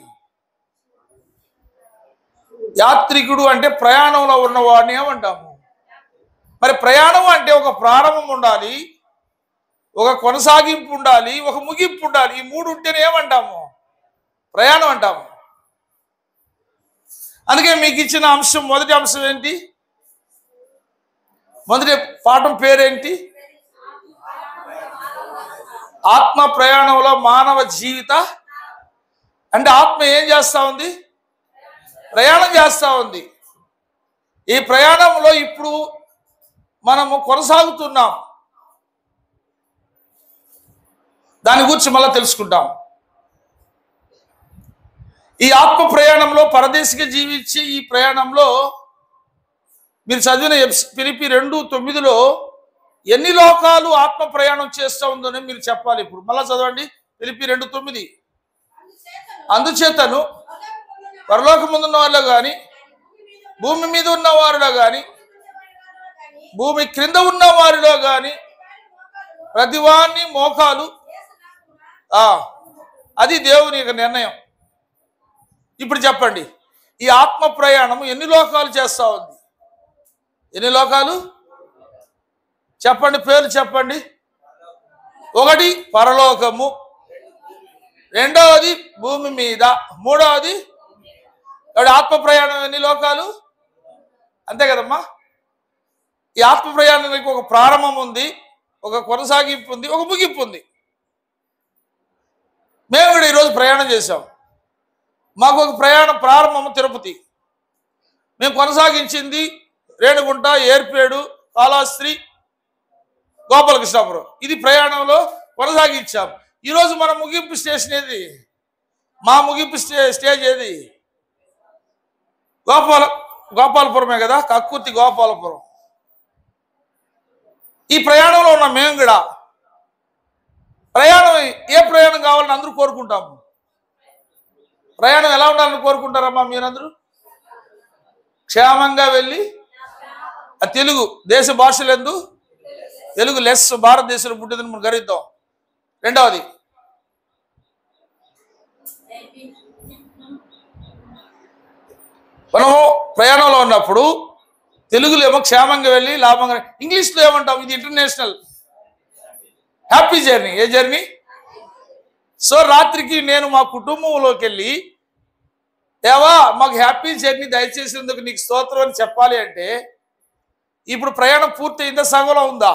యాత్రికుడు అంటే ప్రయాణంలో ఉన్నవాడిని ఏమంటాము? మరి ప్రయాణం అంటే ఒక ప్రారంభం ఉండాలి, ఒక కొనసాగింపు ఉండాలి, ఒక ముగింపు ఉండాలి. ఈ మూడు ఉంటేనే ఏమంటాము? ప్రయాణం అంటాము. అందుకే మీకు ఇచ్చిన అంశం, మొదటి అంశం ఏంటి? మొదటి పాఠం పేరేంటి? ఆత్మ ప్రయాణంలో మానవ జీవిత అంటే ఆత్మ ఏం చేస్తా ఉంది? ప్రయాణం చేస్తా ఉంది. ఈ ప్రయాణంలో ఇప్పుడు మనము కొనసాగుతున్నాం. దాని గురించి మళ్ళీ తెలుసుకుంటాం. ఈ ఆత్మ ప్రయాణంలో పరదేశిగా జీవించి ఈ ప్రయాణంలో మీరు చదివిన ఫిలిప్పీ 2:9 ఎన్ని లోకాలు ఆత్మ ప్రయాణం చేస్తూ ఉందని మీరు చెప్పాలి. ఇప్పుడు మళ్ళా చదవండి ఫిలిప్పీ 2:9. అందుచేతను పరలోకముందున్న వారిలో కానీ భూమి మీద ఉన్న వారిలో కానీ భూమి క్రింద ఉన్న వారిలో కానీ ప్రతివాన్ని మోకాలు అది దేవుని యొక్క నిర్ణయం. ఇప్పుడు చెప్పండి, ఈ ఆత్మ ప్రయాణం ఎన్ని లోకాలు చేస్తా ఉంది? ఎన్ని లోకాలు చెప్పండి, పేర్లు చెప్పండి. ఒకటి పరలోకము, రెండవది భూమి మీద, మూడవది ఆత్మ ప్రయాణం. ఎన్ని లోకాలు? అంతే కదమ్మా. ఈ ఆత్మ ప్రయాణానికి ఒక ప్రారంభం ఉంది, ఒక కొనసాగింపు ఉంది, ఒక ముగింపు ఉంది. మేము కూడా ఈరోజు ప్రయాణం చేసాం. మాకు ఒక ప్రారంభం తిరుపతి, మేము కొనసాగించింది రేణుగుంట, ఏర్పేడు, కాళహస్తి, గోపాలకృష్ణాపురం. ఇది ప్రయాణంలో కొనసాగించాం. ఈరోజు మన ముగింపు స్టేషన్ ఏది? మా ముగింపు స్టేజ్ ఏది? గోపాలపురమే కదా, కక్కుర్తి గోపాలపురం. ఈ ప్రయాణంలో ఉన్న మేము కూడా ప్రయాణం ఏ ప్రయాణం కావాలని అందరూ కోరుకుంటాము. ప్రయాణం ఎలా ఉండాలని కోరుకుంటారమ్మా మీరందరూ? క్షేమంగా వెళ్ళి తెలుగు దేశ భాషలందు తెలుగు లెస్ భారతదేశంలో పుట్టిందని మనం గర్విద్దాం. రెండవది మనము ప్రయాణంలో ఉన్నప్పుడు తెలుగులో ఏమో క్షేమంగా వెళ్ళి లాభంగా, ఇంగ్లీష్లో ఏమంటాం? ఇది ఇంటర్నేషనల్ హ్యాపీ జర్నీ. ఏ జర్నీ? సో రాత్రికి నేను మా కుటుంబంలోకి వెళ్ళి దేవా మాకు హ్యాపీ జర్నీ దయచేసేందుకు నీకు స్తోత్రం అని చెప్పాలి అంటే ఇప్పుడు ప్రయాణం పూర్తయిందా? సగంలో ఉందా?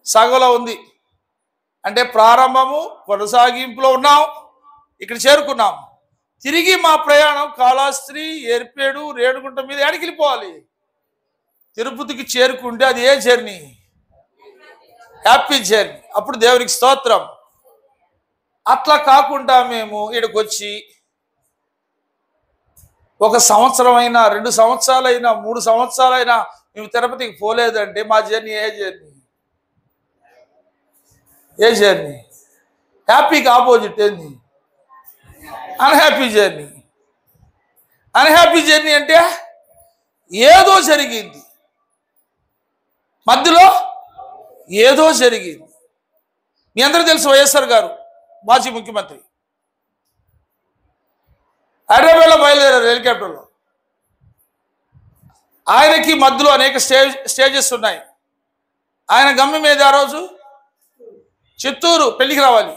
సగంలో ఉంది. అంటే ప్రారంభము కొనసాగింపులో ఉన్నాం, ఇక్కడ చేరుకున్నాం. తిరిగి మా ప్రయాణం కాళహస్తి, ఏర్పేడు, రేణుగుంట మీద ఎక్కడికి వెళ్ళిపోవాలి? తిరుపతికి చేరుకుంటే అది ఏ జర్నీ? Happy journey. అప్పుడు దేవునికి స్తోత్రం. అట్లా కాకుండా మేము ఇక్కడికి వచ్చి 1 సంవత్సరం అయినా 2 సంవత్సరాలైనా 3 సంవత్సరాలైనా మేము తిరుపతికి పోలేదంటే మా జర్నీ ఏ జర్నీ హ్యాపీకి ఆపోజిట్ ఏంది? Unhappy journey. అన్హ్యాపీ జర్నీ అంటే ఏదో జరిగింది, మధ్యలో ఏదో జరిగింది. మీ అందరూ తెలుసు వైఎస్ఆర్ గారు మాజీ ముఖ్యమంత్రి హైదరాబాద్లో బయలుదేరారు హెలికాప్టర్లో. ఆయనకి మధ్యలో అనేక స్టేజెస్ ఉన్నాయి. ఆయన గమ్యం ఏది ఆ రోజు? చిత్తూరు పెళ్లికి రావాలి.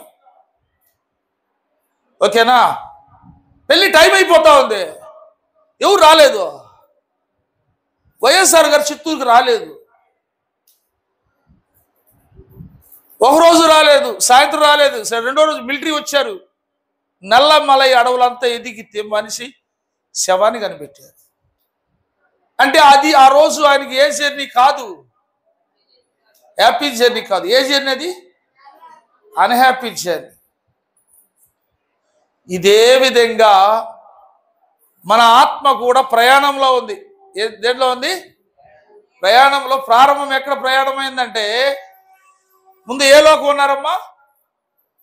ఓకేనా? పెళ్లి టైం అయిపోతా ఉంది, ఎవరు రాలేదు. వైఎస్ఆర్ గారు చిత్తూరుకి రాలేదు. ఒకరోజు రాలేదు, సాయంత్రం రాలేదు, రెండో రోజు మిలిటరీ వచ్చారు. నల్లమలై అడవులంతా ఎదిగితే మనిషి శవాన్ని కనిపెట్టారు. అంటే అది ఆ రోజు ఆయనకి ఏ జర్నీ కాదు, హ్యాపీ జర్నీ కాదు. ఏ జర్నీ అది? Unhappy journey. ఇదే విధంగా మన ఆత్మ కూడా ప్రయాణంలో ఉంది. దేంట్లో ఉంది? ప్రయాణంలో. ప్రారంభం ఎక్కడ ప్రయాణమైందంటే, ముందు ఏ లోకం ఉన్నారమ్మా?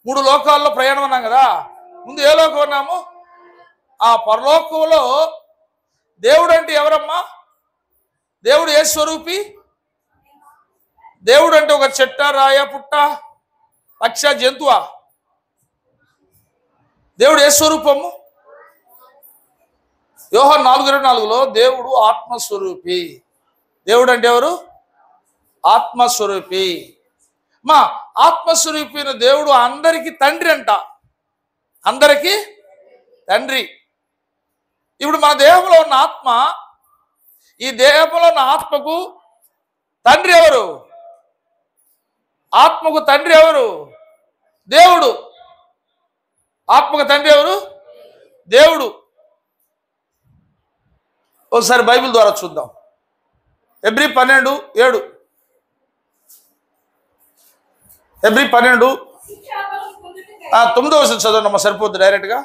3 లోకాల్లో ప్రయాణం అన్నాం కదా. ముందు ఏ లోకం ఉన్నాము? ఆ పరలోకంలో దేవుడు అంటే ఎవరమ్మా? దేవుడు ఏ స్వరూపి? దేవుడు అంటే ఒక చెట్ట, రాయ, పుట్ట, పక్ష, జంతువా? దేవుడు ఏ స్వరూపము? యోహాను 4:24లో దేవుడు ఆత్మస్వరూపి. దేవుడు అంటే ఎవరు? ఆత్మస్వరూపి. మా ఆత్మస్వరూపిన దేవుడు అందరికీ తండ్రి అంట. అందరికీ తండ్రి. ఇప్పుడు మన దేహంలో ఉన్న ఆత్మ, ఈ దేహంలో ఉన్న ఆత్మకు తండ్రి ఎవరు? ఆత్మకు తండ్రి ఎవరు? దేవుడు. ఆత్మకు తండ్రి ఎవరు? దేవుడు. ఒకసారి బైబిల్ ద్వారా చూద్దాం. హెబ్రీ 12:7. హెబ్రీ 12 9వ వచనం చదవండి. సరిపోద్ది డైరెక్ట్గా.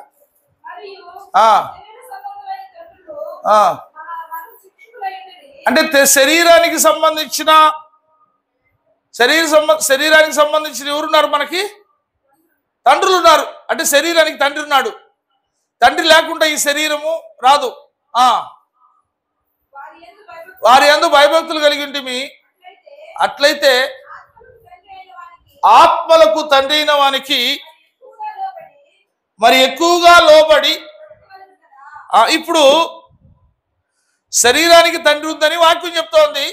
అంటే శరీరానికి సంబంధించిన ఎవరున్నారు మనకి? తండ్రులు ఉన్నారు. అంటే శరీరానికి తండ్రి ఉన్నాడు. తండ్రి లేకుండా ఈ శరీరము రాదు. వారి యందు భయభక్తులు కలిగి ఉంటిమి. అట్లయితే ఆత్మలకు తండ్రి అయిన వానికి మరి ఎక్కువగా లోబడి. ఇప్పుడు శరీరానికి తండ్రి ఉందని వాక్యం చెప్తోంది.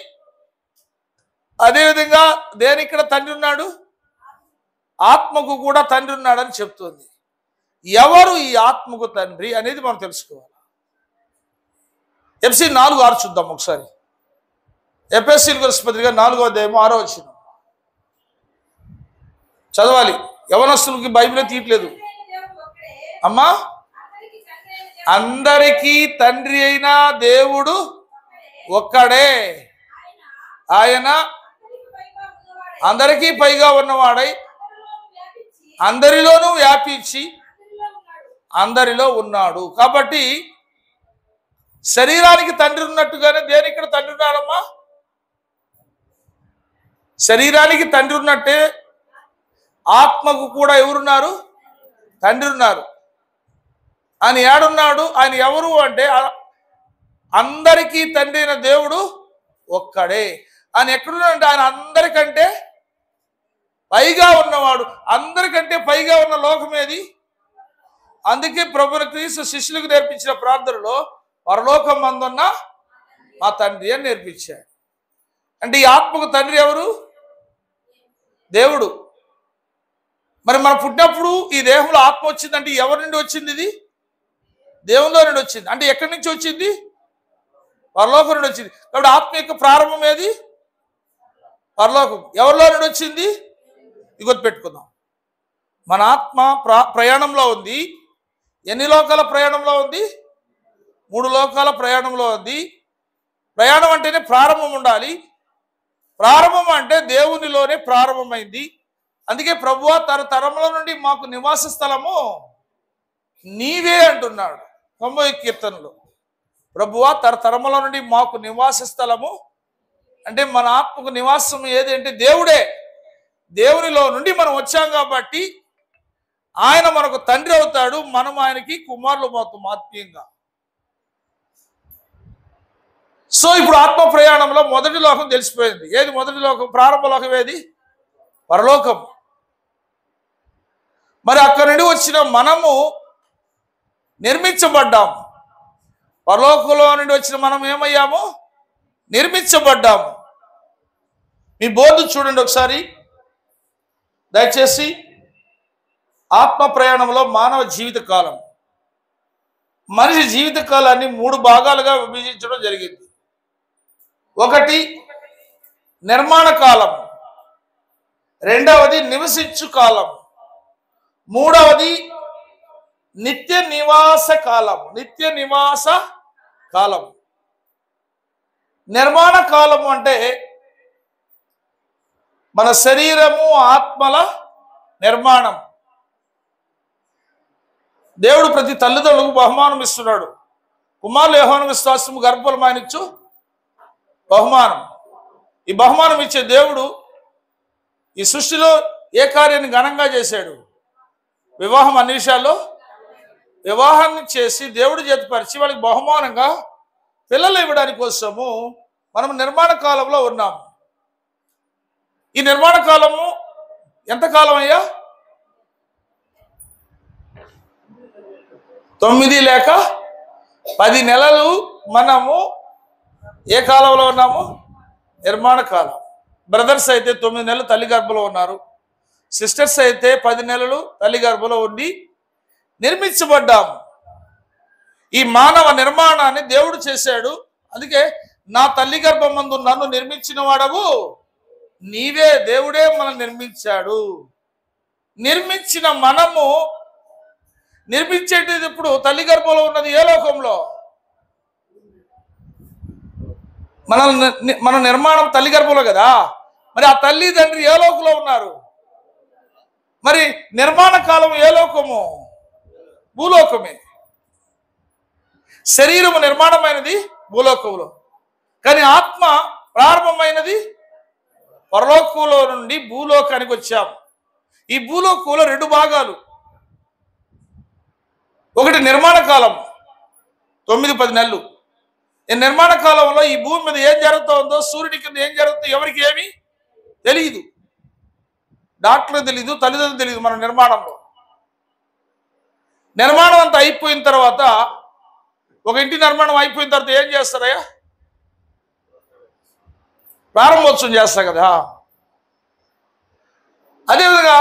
అదేవిధంగా దేనికి ఇక్కడ తండ్రి ఉన్నాడు? ఆత్మకు కూడా తండ్రి ఉన్నాడని చెప్తోంది. ఎవరు ఈ ఆత్మకు తండ్రి అనేది మనం తెలుసుకోవాలి. ఎఫ్ఎస్సీ 4:6 చూద్దాం ఒకసారి. ఎఫెసీయులకు రాసిన పత్రిక 4వ అధ్యాయం 6వ వచనం చదవాలి. యవనస్తులకి బైబిలే తీయట్లేదు అమ్మా. అందరికీ తండ్రి అయిన దేవుడు ఒక్కడే. ఆయన అందరికీ పైగా ఉన్నవాడై అందరిలోనూ వ్యాపించి అందరిలో ఉన్నాడు. కాబట్టి శరీరానికి తండ్రి ఉన్నట్టుగానే దేనికి ఇక్కడ తండ్రి ఉన్నాడమ్మా? శరీరానికి తండ్రి ఉన్నట్టే ఆత్మకు కూడా ఎవరున్నారు? తండ్రి ఉన్నారు. ఆయన ఏడున్నాడు? ఆయన ఎవరు అంటే అందరికీ తండ్రి అయిన దేవుడు ఒక్కడే. ఆయన ఎక్కడున్నాడంటే ఆయన అందరికంటే పైగా ఉన్నవాడు. అందరికంటే పైగా ఉన్న లోకం ఏది? అందుకే ప్రభువుని క్రీస్తు శిష్యులకు నేర్పించిన ప్రార్థనలో పరలోకం మందున్న మా తండ్రి అని నేర్పించాడు. అంటే ఈ ఆత్మకు తండ్రి ఎవరు? దేవుడు. మరి మనం పుట్టినప్పుడు ఈ దేహంలో ఆత్మ వచ్చిందంటే ఎవరి నుండి వచ్చింది? ఇది దేవునిలో నుండి వచ్చింది. అంటే ఎక్కడి నుంచి వచ్చింది? పరలోకం నుండి వచ్చింది. కాబట్టి ఆత్మ యొక్క ప్రారంభం ఏది? పరలోకం. ఎవరిలో నుండి వచ్చింది? గుర్తుపెట్టుకుందాం. మన ఆత్మ ప్రయాణంలో ఉంది. ఎన్ని లోకాల ప్రయాణంలో ఉంది? 3 లోకాల ప్రయాణంలో ఉంది. ప్రయాణం అంటేనే ప్రారంభం ఉండాలి. ప్రారంభం అంటే దేవునిలోనే ప్రారంభమైంది. అందుకే ప్రభువా తరతరముల నుండి మాకు నివాస స్థలము నీవే అంటున్నాడు 90వ కీర్తనలో. ప్రభువా తరతరముల నుండి మాకు నివాస స్థలము అంటే మన ఆత్మకు నివాసం ఏది అంటే దేవుడే. దేవునిలో నుండి మనం వచ్చాం కాబట్టి ఆయన మనకు తండ్రి అవుతాడు, మనం ఆయనకి కుమారులు అవుతాం ఆత్మీయంగా. సో ఇప్పుడు ఆత్మ ప్రయాణంలో మొదటి లోకం తెలిసిపోయింది. ఏది మొదటి లోకం? ప్రారంభ లోకం ఏది? పరలోకం. మరి అక్కడి నుండి వచ్చిన మనము నిర్మించబడ్డాం. పరలోకంలో నుండి వచ్చిన మనం ఏమయ్యాము? నిర్మించబడ్డాము. మీ బోర్డు చూడండి ఒకసారి దయచేసి. ఆత్మ ప్రయాణంలో మానవ జీవిత కాలం, మనిషి జీవిత కాలాన్ని 3 భాగాలుగా విభజించడం జరిగింది. ఒకటి నిర్మాణ కాలం, రెండవది నివసించు కాలం, మూడవది నిత్య నివాస కాలం. నిత్య నివాస కాలం. నిర్మాణ కాలం అంటే మన శరీరము ఆత్మల నిర్మాణం. దేవుడు ప్రతి తల్లిదండ్రులకు బహుమానం ఇస్తున్నాడు. కుమారులు యోహాను విశ్వాసము గర్భఫలం ఆయనిచ్చు బహుమానం. ఈ బహుమానం ఇచ్చే దేవుడు ఈ సృష్టిలో ఏ కార్యాన్ని ఘనంగా చేశాడు? వివాహం. అన్ని విషయాల్లో వివాహాన్ని చేసి దేవుడు చేతపరిచి వాళ్ళకి బహుమానంగా పిల్లలు ఇవ్వడానికి కోసము మనం నిర్మాణ కాలంలో ఉన్నాము. ఈ నిర్మాణ కాలము ఎంతకాలం అయ్యా? 9 లేక 10 నెలలు మనము ఏ కాలంలో ఉన్నాము? నిర్మాణ కాలం. బ్రదర్స్ అయితే 9 నెలలు తల్లి గర్భంలో ఉన్నారు. సిస్టర్స్ అయితే 10 నెలలు తల్లి గర్భంలో ఉండి నిర్మించబడ్డాము. ఈ మానవ నిర్మాణాన్ని దేవుడు చేశాడు. అందుకే నా తల్లి గర్భమందు నన్ను నిర్మించిన వాడవు నీవే. దేవుడే మనం నిర్మించాడు. నిర్మించిన మనము నిర్మించేది ఇప్పుడు తల్లి గర్భంలో ఉన్నది ఏ లోకంలో? మన నిర్మాణం తల్లి గర్భంలో కదా. మరి ఆ తల్లి తండ్రి ఏ లోకంలో ఉన్నారు? మరి నిర్మాణ కాలం ఏ లోకము? భూలోకమే. శరీరము నిర్మాణమైనది భూలోకంలో, కానీ ఆత్మ ప్రారంభమైనది పరలోకంలో నుండి భూలోకానికి వచ్చాము. ఈ భూలోకంలో 2 భాగాలు. ఒకటి నిర్మాణ కాలం 9-10 నెలలు. ఈ నిర్మాణ కాలంలో ఈ భూమి మీద ఏం జరుగుతుందో, సూర్యుడి కింద ఏం జరుగుతుందో ఎవరికి ఏమీ తెలియదు. డాక్టర్ తెలియదు, తల్లిదండ్రులు తెలియదు. మన నిర్మాణంలో నిర్మాణం అంతా అయిపోయిన తర్వాత, ఒక ఇంటి నిర్మాణం అయిపోయిన తర్వాత ఏం చేస్తారయ్యా? ప్రారంభోత్సవం చేస్తారు కదా. అదేవిధంగా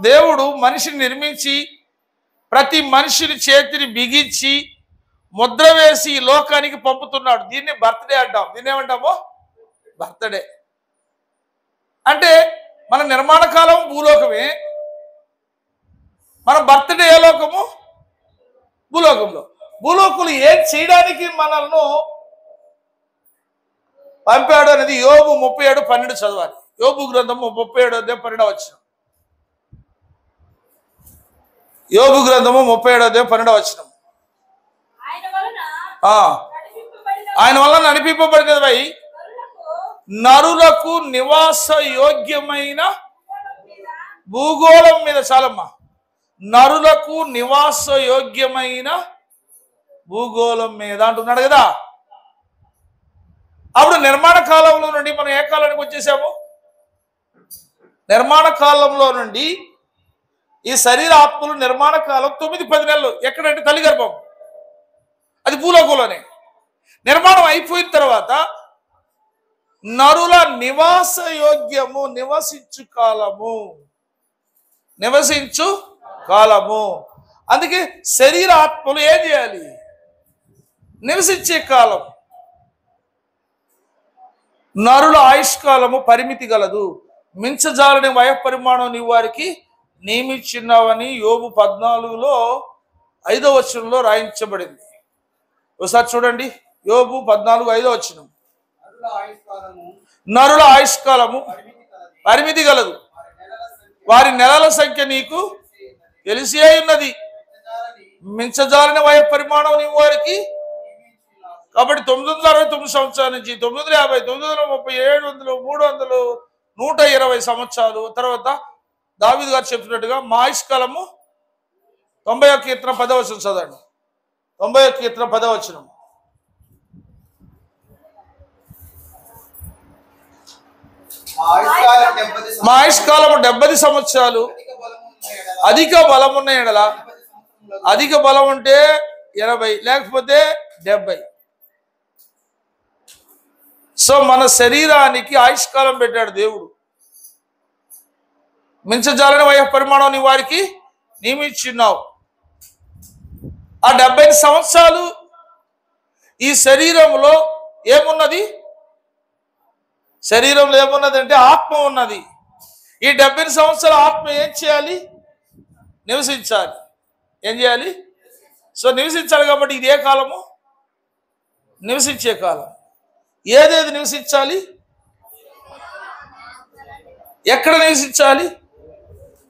దేవుడు మనిషిని నిర్మించి ప్రతి మనిషిని చేతిని బిగించి ముద్ర వేసి ఈ లోకానికి పంపుతున్నాడు. దీన్ని బర్త్డే అంటాం. దీన్ని ఏమంటాము? బర్త్డే. అంటే మన నిర్మాణ కాలం భూలోకమే, మన బర్త్డే ఏ లోకము? భూలోకంలో. భూలోకులు ఏం చేయడానికి మనల్ని పంపాడు అనేది యోబు 37:12 చదవాలి. యోబు గ్రంథము 37:12. యోబు గ్రంథము 37:12. ఆయన వల్ల నడిపింపబడినవై నరులకు నివాస యోగ్యమైన భూగోళం మీద. చాలమ్మా. నరులకు నివాస యోగ్యమైన భూగోళం మీద అంటున్నాడు కదా. అప్పుడు నిర్మాణ కాలంలో నుండి మనం ఏ కాలానికి వచ్చేసాము? నిర్మాణ కాలంలో నుండి ఈ శరీర ఆత్మలు నిర్మాణ కాలం 9-10 నెలలు. ఎక్కడంటే తల్లి గర్భం, అది భూలోకంలోనే. నిర్మాణం అయిపోయిన తర్వాత నరుల నివాస యోగ్యము, నివసించు కాలము. నివసించు కాలము. అందుకే శరీర ఆత్మలు ఏం చేయాలి? నివసించే కాలం. నరుల ఆయుష్కాలము పరిమితి గలదు, మించజాలని వయపరిమాణం నీవు వారికి నియమించినావని యోబు 14:5 రాయించబడింది. ఒకసారి చూడండి. యోబు 14:5. నరుల ఆయుష్కాలము పరిమితి గలదు, వారి నెలల సంఖ్య నీకు తెలిసే ఉన్నది. మించజాలని వయపరిమాణం నీవు వారికి. కాబట్టి 969 సంవత్సరాల నుంచి 950, 930, 700, 300, 120 సంవత్సరాలు తర్వాత దావీదు గారు చెప్పినట్టుగా మా ఆయుష్కాలము 91 కీర్తన 10వ వచనం చదవండి. 91 కీర్తన 10వ వచనం. మా ఆయుష్కాలము 70 సంవత్సరాలు. అధిక బలం ఉన్న ఎడల, అధిక బలం ఉంటే 80 లేకపోతే 70. సో మన శరీరానికి ఆయుష్కాలం పెట్టాడు దేవుడు. మించజాలని వయ పరిమాణం నీ వారికి నియమించున్నావు. ఆ 70 సంవత్సరాలు ఈ శరీరంలో ఏమున్నది? శరీరంలో ఏమున్నది అంటే ఆత్మ ఉన్నది. ఈ 70 సంవత్సరాల ఆత్మ ఏం చేయాలి? నివసించాలి. ఏం చేయాలి? సో నివసించాలి. కాబట్టి ఇది ఏ కాలము? నివసించే కాలం. ఏదేది నివసించాలి? ఎక్కడ నివసించాలి?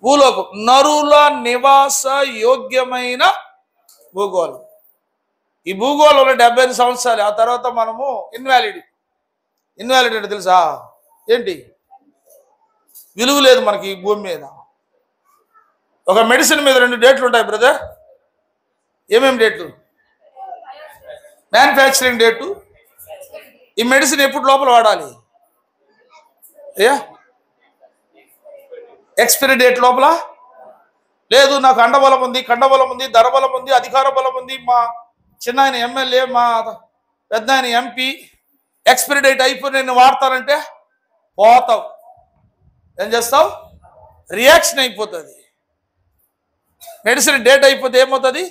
భూలోకం, నరుల నివాస యోగ్యమైన భూగోళం. ఈ భూగోళంలో 75 సంవత్సరాలు. ఆ తర్వాత మనము ఇన్వాలిడ్ అంటే తెలుసా ఏంటి? విలువ లేదు మనకి ఈ భూమి మీద. ఒక మెడిసిన్ మీద 2 డేట్లు ఉంటాయి బ్రదర్. ఏమేమి డేట్లు? Manufacturing date. ఈ మెడిసిన్ ఎప్పుడు లోపల వాడాలి? ఎక్స్పైరీ డేట్ లోపల లేదు. నాకు అండబలం ఉంది, కండబలం ఉంది, ధరబలం ఉంది, అధికార బలం ఉంది, మా చిన్న ఆయన ఎమ్మెల్యే, మా పెద్ద ఆయన ఎంపీ, ఎక్స్పైరీ డేట్ అయిపోయి నేను వాడతానంటే పోతావు. ఏం చేస్తావు? రియాక్షన్ అయిపోతుంది. మెడిసిన్ డేట్ అయిపోతే ఏమవుతుంది?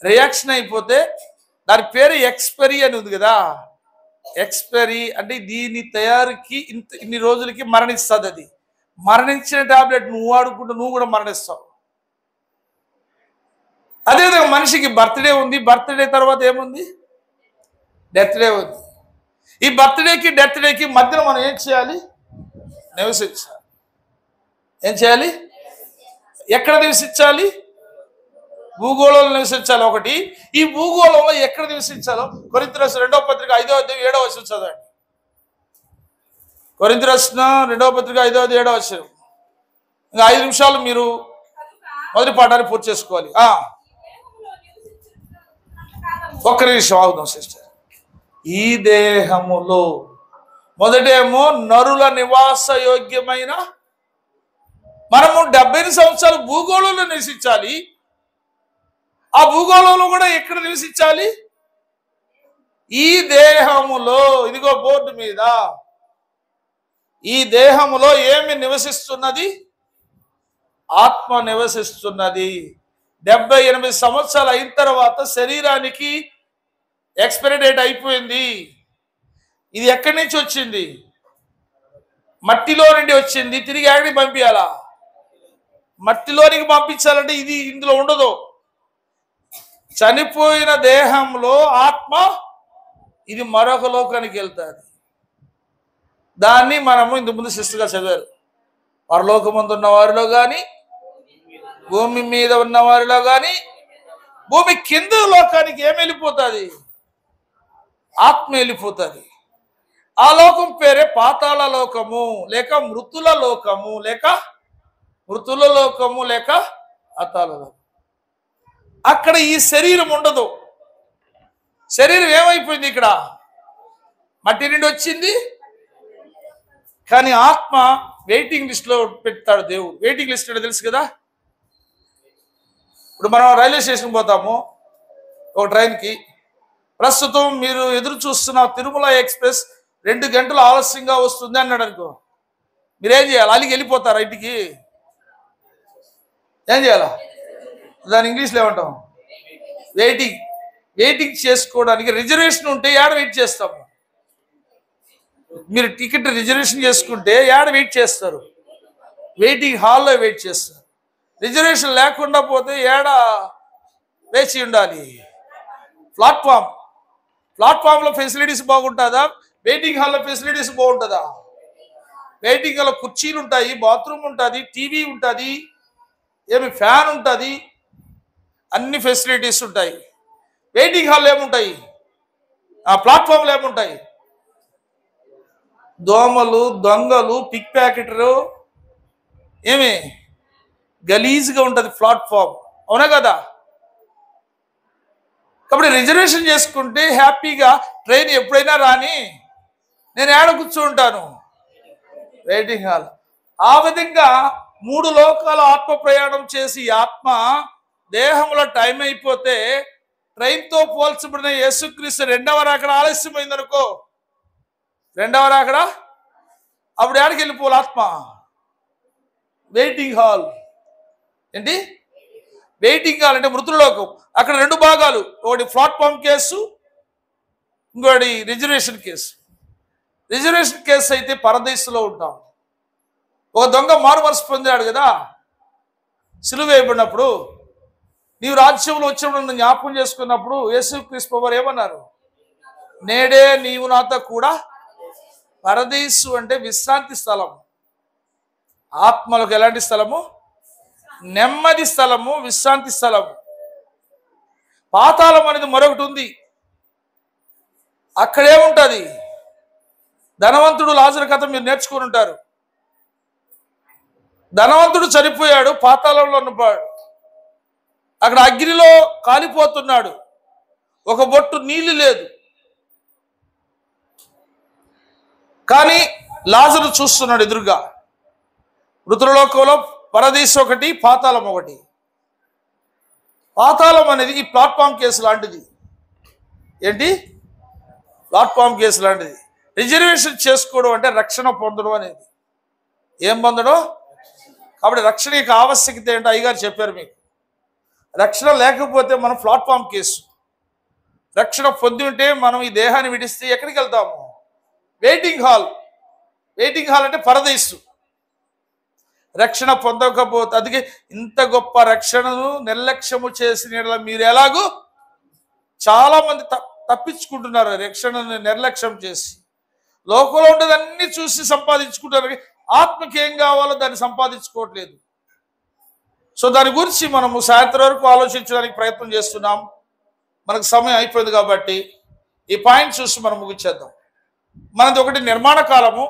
రియాక్షన్ అయిపోతే దాని పేరు ఎక్స్పైరీ అని ఉంది కదా. ఎక్స్పైరీ అంటే దీని తయారీకి ఇన్ని రోజులకి మరణిస్తుంది. అది మరణించిన టాబ్లెట్ నువ్వు వాడుకుంటూ నువ్వు కూడా మరణిస్తావు. అదేవిధంగా మనిషికి బర్త్డే ఉంది. బర్త్డే తర్వాత ఏముంది? డెత్ డే ఉంది. ఈ బర్త్డేకి డెత్ డేకి మధ్యలో మనం ఏం చేయాలి? నివసించాలి. ఏం చేయాలి? ఎక్కడ నివసించాలి? భూగోళంలో నివసించాలి. ఒకటి. ఈ భూగోళంలో ఎక్కడ నివసించాలో కొరింథీ రాసిన 2వ పత్రిక 5వ అధ్యాయం 7వ వచనం చదవండి. కొరింథీ రాసిన 2వ పత్రిక 5వ అధ్యాయం 7వ వచనం. ఇంకా 5 నిమిషాలు మీరు మొదటి పాఠాన్ని పూర్తి చేసుకోవాలి. ఒక్క నిమిషం ఆగుదాం సిస్టర్. ఈ దేహములో మొదటేమో నరుల నివాస యోగ్యమైన, మనము 70 సంవత్సరాలు భూగోళంలో నివసించాలి. ఆ భూగోళంలో కూడా ఎక్కడ నివసించాలి? ఈ దేహములో. ఇదిగో బోర్డు మీద ఈ దేహములో ఏమి నివసిస్తున్నది? ఆత్మ నివసిస్తున్నది. 70-80 సంవత్సరాలు అయిన తర్వాత శరీరానికి ఎక్స్పైరీ డేట్ అయిపోయింది. ఇది ఎక్కడి నుంచి వచ్చింది? మట్టిలో నుండి వచ్చింది. తిరిగి ఎక్కడికి పంపించాలా? మట్టిలోనికి పంపించాలంటే ఇది ఇందులో ఉండదు. చనిపోయిన దేహంలో ఆత్మ ఇది మరొక లోకానికి వెళ్తుంది. దాన్ని మనము ఇంత ముందు శిస్తుగా చదివారు. పరలోకమందు ఉన్న వారిలో కానీ, భూమి మీద ఉన్న వారిలో కానీ, భూమి కింద లోకానికి ఏమి వెళ్ళిపోతుంది? ఆత్మ వెళ్ళిపోతుంది. ఆ లోకం పేరే పాతాళ లోకము, లేక మృతుల లోకము, లేక అతాళ లోకం. అక్కడ ఈ శరీరం ఉండదు. శరీరం ఏమైపోయింది? ఇక్కడ మట్టి నుండి వచ్చింది. కానీ ఆత్మ వెయిటింగ్ లిస్ట్లో పెడతాడు దేవుడు. వెయిటింగ్ లిస్ట్ అంటే తెలుసు కదా. ఇప్పుడు మనం రైల్వే స్టేషన్ పోతాము ఒక ట్రైన్కి. ప్రస్తుతం మీరు ఎదురు చూస్తున్న తిరుమల ఎక్స్ప్రెస్ 2 గంటలు ఆలస్యంగా వస్తుంది అన్నాడు అనుకో, మీరేం చేయాలి? అలిగి వెళ్ళిపోతారా ఇంటికి? ఏం చేయాలా? దాని ఇంగ్లీష్లో ఏమంటాం? వెయిటింగ్ చేసుకోవడానికి రిజర్వేషన్ ఉంటే ఏడ వెయిట్ చేస్తాము. మీరు టికెట్ రిజర్వేషన్ చేసుకుంటే ఏడ వెయిట్ చేస్తారు? వెయిటింగ్ హాల్లో వెయిట్ చేస్తారు. రిజర్వేషన్ లేకుండా పోతే ఏడ వేచి ఉండాలి? ప్లాట్ఫామ్లో ఫెసిలిటీస్ బాగుంటుందా? వెయిటింగ్ హాల్లో ఫెసిలిటీస్ బాగుంటుందా? వెయిటింగ్ హాల్లో కుర్చీలు ఉంటాయి, బాత్రూమ్ ఉంటుంది, టీవీ ఉంటుంది, ఫ్యాన్ ఉంటుంది, అన్ని ఫెసిలిటీస్ ఉంటాయి. వెయిటింగ్ హాల్ ఏముంటాయి? ఆ ప్లాట్ఫామ్లో ఏముంటాయి? దోమలు, దొంగలు, పిక్ ప్యాకెటరు, ఏమి గలీజ్గా ఉంటుంది ప్లాట్ఫామ్, అవునా కదా? కాబట్టి రిజర్వేషన్ చేసుకుంటే హ్యాపీగా ట్రైన్ ఎప్పుడైనా రాని, నేను ఏడ కూర్చుంటాను? Waiting hall. ఆ విధంగా 3 లోకాల ఆత్మ ప్రయాణం చేసి ఆత్మ దేహంలో టైం అయిపోతే ట్రైన్తో పోల్చబడిన యేసుక్రీస్తు 2వ రాకడ ఆలస్యమైంది అనుకో, 2వ రాకడ అప్పుడు ఏడకి వెళ్ళిపోవాలి ఆత్మ? Waiting hall. ఏంటి వెయిటింగ్ హాల్? అంటే మృతులలోకం. అక్కడ 2 భాగాలు, ఒకటి ప్లాట్ఫామ్ కేసు, ఇంకోటి రిజర్వేషన్ కేసు. రిజర్వేషన్ కేసు అయితే పరదేశంలో ఉంటాం. ఒక దొంగ మారు మనసు పొందాడు కదా సిలువ వేయబడినప్పుడు, నీవు రాజ్యంలో వచ్చినప్పుడు నన్ను జ్ఞాపకం చేసుకున్నప్పుడు యేసుక్రీస్తు ప్రభువు ఏమన్నారు? నేడే నీవు నాతో కూడా పరదేశు. అంటే విశ్రాంతి స్థలం. ఆత్మలకు ఎలాంటి స్థలము? నెమ్మది స్థలము, విశ్రాంతి స్థలము. పాతాళం అనేది మరొకటి ఉంది. అక్కడేముంటుంది? ధనవంతుడు లాజరు కథ మీరు నేర్చుకుని ఉంటారు. ధనవంతుడు చనిపోయాడు, పాతాళంలో ఉన్నాడు. అక్కడ అగ్నిలో కాలిపోతున్నాడు, ఒక బొట్టు నీళ్లు లేదు. కానీ లాజరు చూస్తున్నాడు ఎదురుగా. మృతులలోకంలో పరదేశం ఒకటి, పాతాళం ఒకటి. పాతాళం అనేది ఈ ప్లాట్ఫామ్ కేసు లాంటిది. ఏంటి? ప్లాట్ఫామ్ కేసు లాంటిది. రిజర్వేషన్ చేసుకోవడం అంటే రక్షణ పొందడం అనేది. ఏం పొందడం? కాబట్టి రక్షణ యొక్క ఆవశ్యకత ఏంటో అయ్యగారు చెప్పారు మీకు. రక్షణ లేకపోతే మనం ప్లాట్ఫామ్ కేసు. రక్షణ పొంది ఉంటే మనం ఈ దేహాన్ని విడిస్తే ఎక్కడికి వెళ్తాము? Waiting hall. వెయిటింగ్ హాల్ అంటే పరదేశు. రక్షణ పొందకపోతే, అందుకే ఇంత గొప్ప రక్షణను నిర్లక్ష్యము చేసిన మీరు ఎలాగూ చాలా మంది తప్పించుకుంటున్నారు. రక్షణను నిర్లక్ష్యం చేసి లోకంలో ఉండేది అన్ని చూసి సంపాదించుకుంటారు. ఆత్మకి ఏం కావాలో దాన్ని సంపాదించుకోవట్లేదు. సో దాని గురించి మనము సాయంత్రం వరకు ఆలోచించడానికి ప్రయత్నం చేస్తున్నాం. మనకు సమయం అయిపోయింది కాబట్టి ఈ పాయింట్ చూసి మనం ముగించేద్దాం. మనది ఒకటి నిర్మాణ కాలము,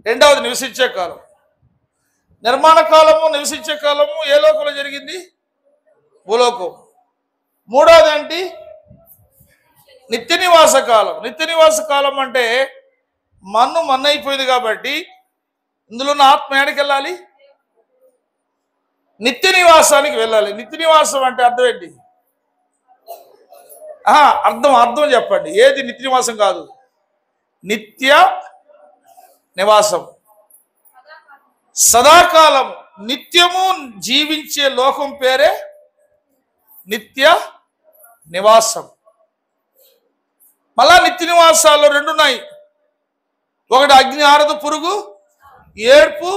రెండవది నివసించే కాలం. నిర్మాణ కాలము, నివసించే కాలము ఏ లోకంలో జరిగింది? భూలోకం. మూడవది ఏంటి? నిత్య నివాస కాలం. నిత్య నివాస కాలం అంటే మన్ను అయిపోయింది కాబట్టి ఇందులో ఉన్న ఆత్మ ఏడికి వెళ్ళాలి? నిత్య నివాసానికి వెళ్ళాలి. నిత్య నివాసం అంటే అర్థం ఏంటి? అర్థం చెప్పండి. ఏది నిత్య నివాసం కాదు? నిత్య నివాసం, సదాకాలం, నిత్యము జీవించే లోకం పేరే నిత్య నివాసం. మళ్ళా నిత్య నివాసాల్లో 2 ఉన్నాయి. ఒకటి అగ్ని ఆరదు, పురుగు, ఏడ్పు,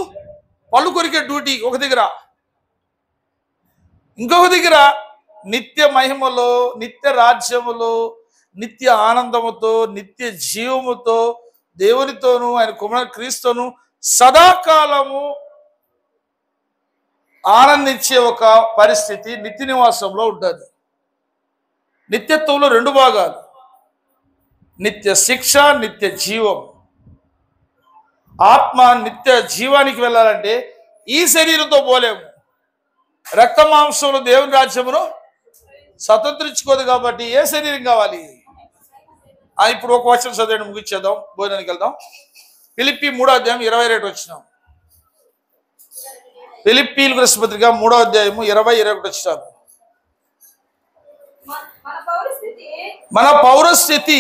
పళ్ళు కొరికే డ్యూటీ ఒక దగ్గర. ఇంకొక దగ్గర నిత్య మహిమలో, నిత్య రాజ్యములో, నిత్య ఆనందముతో, నిత్య జీవముతో, దేవునితోనూ ఆయన కుమార క్రీస్తును సదాకాలము ఆనందించే ఒక పరిస్థితి నిత్య నివాసంలో ఉంటుంది. నిత్యత్వంలో 2 భాగాలు, నిత్య శిక్ష, నిత్య జీవం. ఆత్మ నిత్య జీవానికి వెళ్ళాలంటే ఈ శరీరంతో పోలేము. రక్త మాంసంలో దేవుని రాజ్యమును స్వతంత్రించుకోదు కాబట్టి ఏ శరీరం కావాలి? ఇప్పుడు ఒక వచనం చదివండి, ముగించేద్దాం, భోజనానికి వెళ్దాం. ఫిలిప్పీ 3వ అధ్యాయం 22 వచ్చినాం. ఫిలిప్పీలకు రాసిన పత్రిక 3వ అధ్యాయము 20-21 వచ్చినాం. మన పౌరస్థితి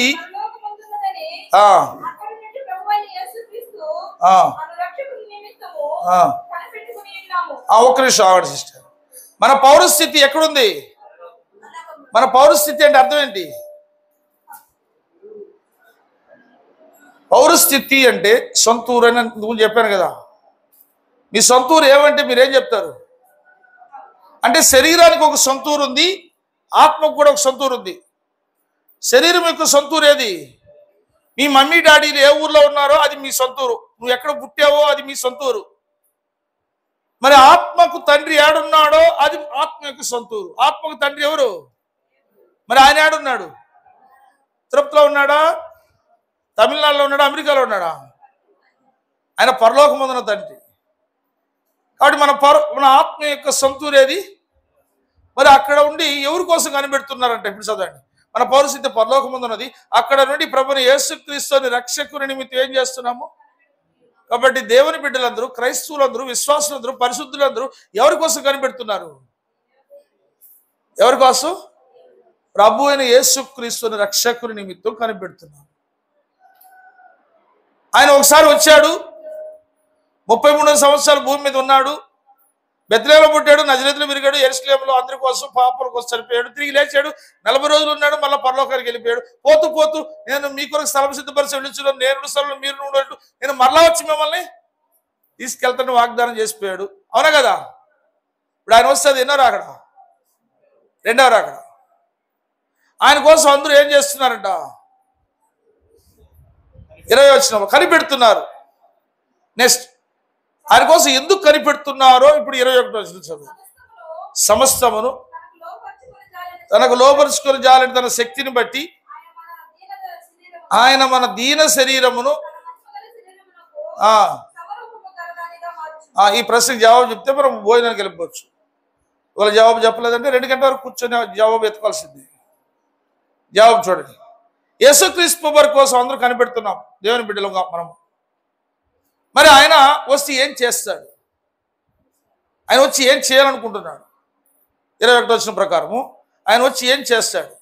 ఒక్క నిమిషం ఆవిడ సిస్టర్. మన పౌరస్థితి ఎక్కడుంది? మన పౌరస్థితి అంటే అర్థం ఏంటి? పౌరస్థితి అంటే సొంతూరు అని నువ్వు చెప్పాను కదా. మీ సొంతూరు ఏమంటే మీరేం చెప్తారు? అంటే శరీరానికి ఒక సొంతూరు ఉంది, ఆత్మకు కూడా ఒక సొంతూరు ఉంది. శరీరం యొక్క సొంతూరు ఏది? మీ మమ్మీ డాడీలు ఏ ఊర్లో ఉన్నారో అది మీ సొంతూరు. నువ్వు ఎక్కడ పుట్టావో అది మీ సొంతూరు. మరి ఆత్మకు తండ్రి ఏడున్నాడో అది ఆత్మ యొక్క సొంతూరు. ఆత్మకు తండ్రి ఎవరు? మరి ఆయన ఏడున్నాడు? తిరుపతిలో ఉన్నాడా, తమిళనాడులో ఉన్నాడా, అమెరికాలో ఉన్నాడా? ఆయన పరలోకమందున తండ్రి. కాబట్టి మన ఆత్మ యొక్క సొంతూరు ఏది? మరి అక్కడ ఉండి ఎవరి కోసం కనిపెడుతున్నారంటే, ఇప్పుడు చదవండి, మన పౌరస్థితి పరలోకమందున్నది. అక్కడ నుండి ప్రభుని యేసుక్రీస్తుని రక్షకుని నిమిత్తం ఏం చేస్తున్నాము? కాబట్టి దేవుని బిడ్డలందరూ, క్రైస్తవులందరూ, విశ్వాసులందరూ, పరిశుద్ధులందరూ ఎవరి కోసం కనిపెడుతున్నారు? ఎవరి కోసం? ప్రభు అయిన యేసుక్రీస్తుని రక్షకుని నిమిత్తం కనిపెడుతున్నారు. ఆయన ఒకసారి వచ్చాడు, 33 సంవత్సరాలు భూమి మీద ఉన్నాడు, బెత్లెహేములో పుట్టాడు, నజరేతులో పెరిగాడు, యెరూషలేములో అందరి కోసం పాపల కోసం చనిపోయాడు, తిరిగి లేచాడు, 40 రోజులు ఉన్నాడు, మళ్ళీ పరలోకానికి వెళ్ళిపోయాడు. పోతూ పోతూ నేను మీ కొరకు స్థలం సిద్ధపరిచి వెళ్ళుచున్నాను, నేను స్థలంలో మీరు ఉన్నట్టు నేను మరలా వచ్చి మిమ్మల్ని తీసుకెళ్తాను వాగ్దానం చేసిపోయాడు. అవునా కదా? ఇప్పుడు ఆయన వస్తుంది ఎన్నో రాకడ, రెండవ రాకడ. ఆయన కోసం అందరూ ఏం చేస్తున్నారంట? 20 వచనం కనిపెడుతున్నారు. నెక్స్ట్ ఆయన కోసం ఎందుకు కనిపెడుతున్నారో ఇప్పుడు 21 వచనం చదువు. సమస్తమును తనకు లోపరుచుకొని జాలని తన శక్తిని బట్టి ఆయన మన దీన శరీరమును. ఈ ప్రశ్నకు జవాబు చెప్తే మనం భోజనానికి వెళ్ళిపోవచ్చు. ఇవాళ జవాబు చెప్పలేదంటే 2 గంటల వరకు కూర్చొని జవాబు ఎత్తుకోవాల్సింది. జవాబు చూడండి. యేసుక్రీస్తు వారి కోసం అందరూ కనిపెడుతున్నాం దేవుని బిడ్డలుగా మనం. మరి ఆయన వస్తే ఏం చేస్తాడు? ఆయన వచ్చి ఏం చేయాలనుకుంటున్నాడు? 21 వచనం ప్రకారము ఆయన వచ్చి ఏం చేస్తాడు?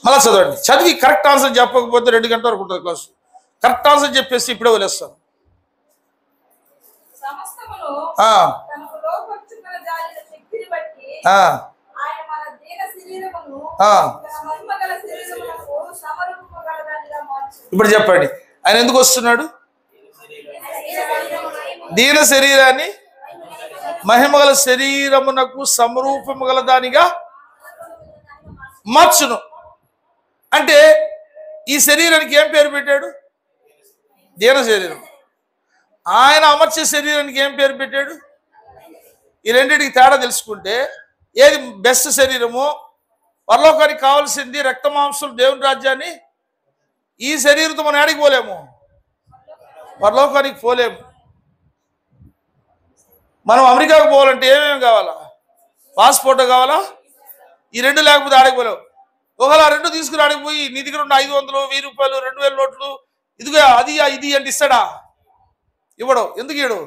మళ్ళా చదవండి. చదివి కరెక్ట్ ఆన్సర్ చెప్పకపోతే 2 గంటల వరకు ఉంటుంది క్లాసు. కరెక్ట్ ఆన్సర్ చెప్పేసి ఇప్పుడే వదిలేస్తాను. ఇప్పుడు చెప్పండి, ఆయన ఎందుకు వస్తున్నాడు? దీన శరీరాన్ని మహిమగల శరీరమునకు సమరూపము గల దానిగా మార్చును. అంటే ఈ శరీరానికి ఏం పేరు పెట్టాడు? దీన శరీరం. ఆయన అమర్చే శరీరానికి ఏం పేరు పెట్టాడు? ఈ రెండింటికి తేడా తెలుసుకుంటే ఏది బెస్ట్ శరీరము? పరలోకానికి కావాల్సింది రక్త మాంసం దేవుని రాజ్యాన్ని. ఈ శరీరంతో మనం ఏడికి పోలేము, పరలోకానికి పోలేము. మనం అమెరికాకు పోవాలంటే ఏమేమి కావాలా? పాస్పోర్ట్ కావాలా? ఈ 2 లేకపోతే ఆడికి పోలేవు. ఒకవేళ 2 తీసుకుని ఆడికి పోయి నీ దగ్గర ఉన్న 500, 1000 రూపాయలు, 2000 నోట్లు, ఇదిగా అది ఇది అంటే ఇస్తాడా? ఇవ్వడు. ఎందుకు ఇవ్వడు?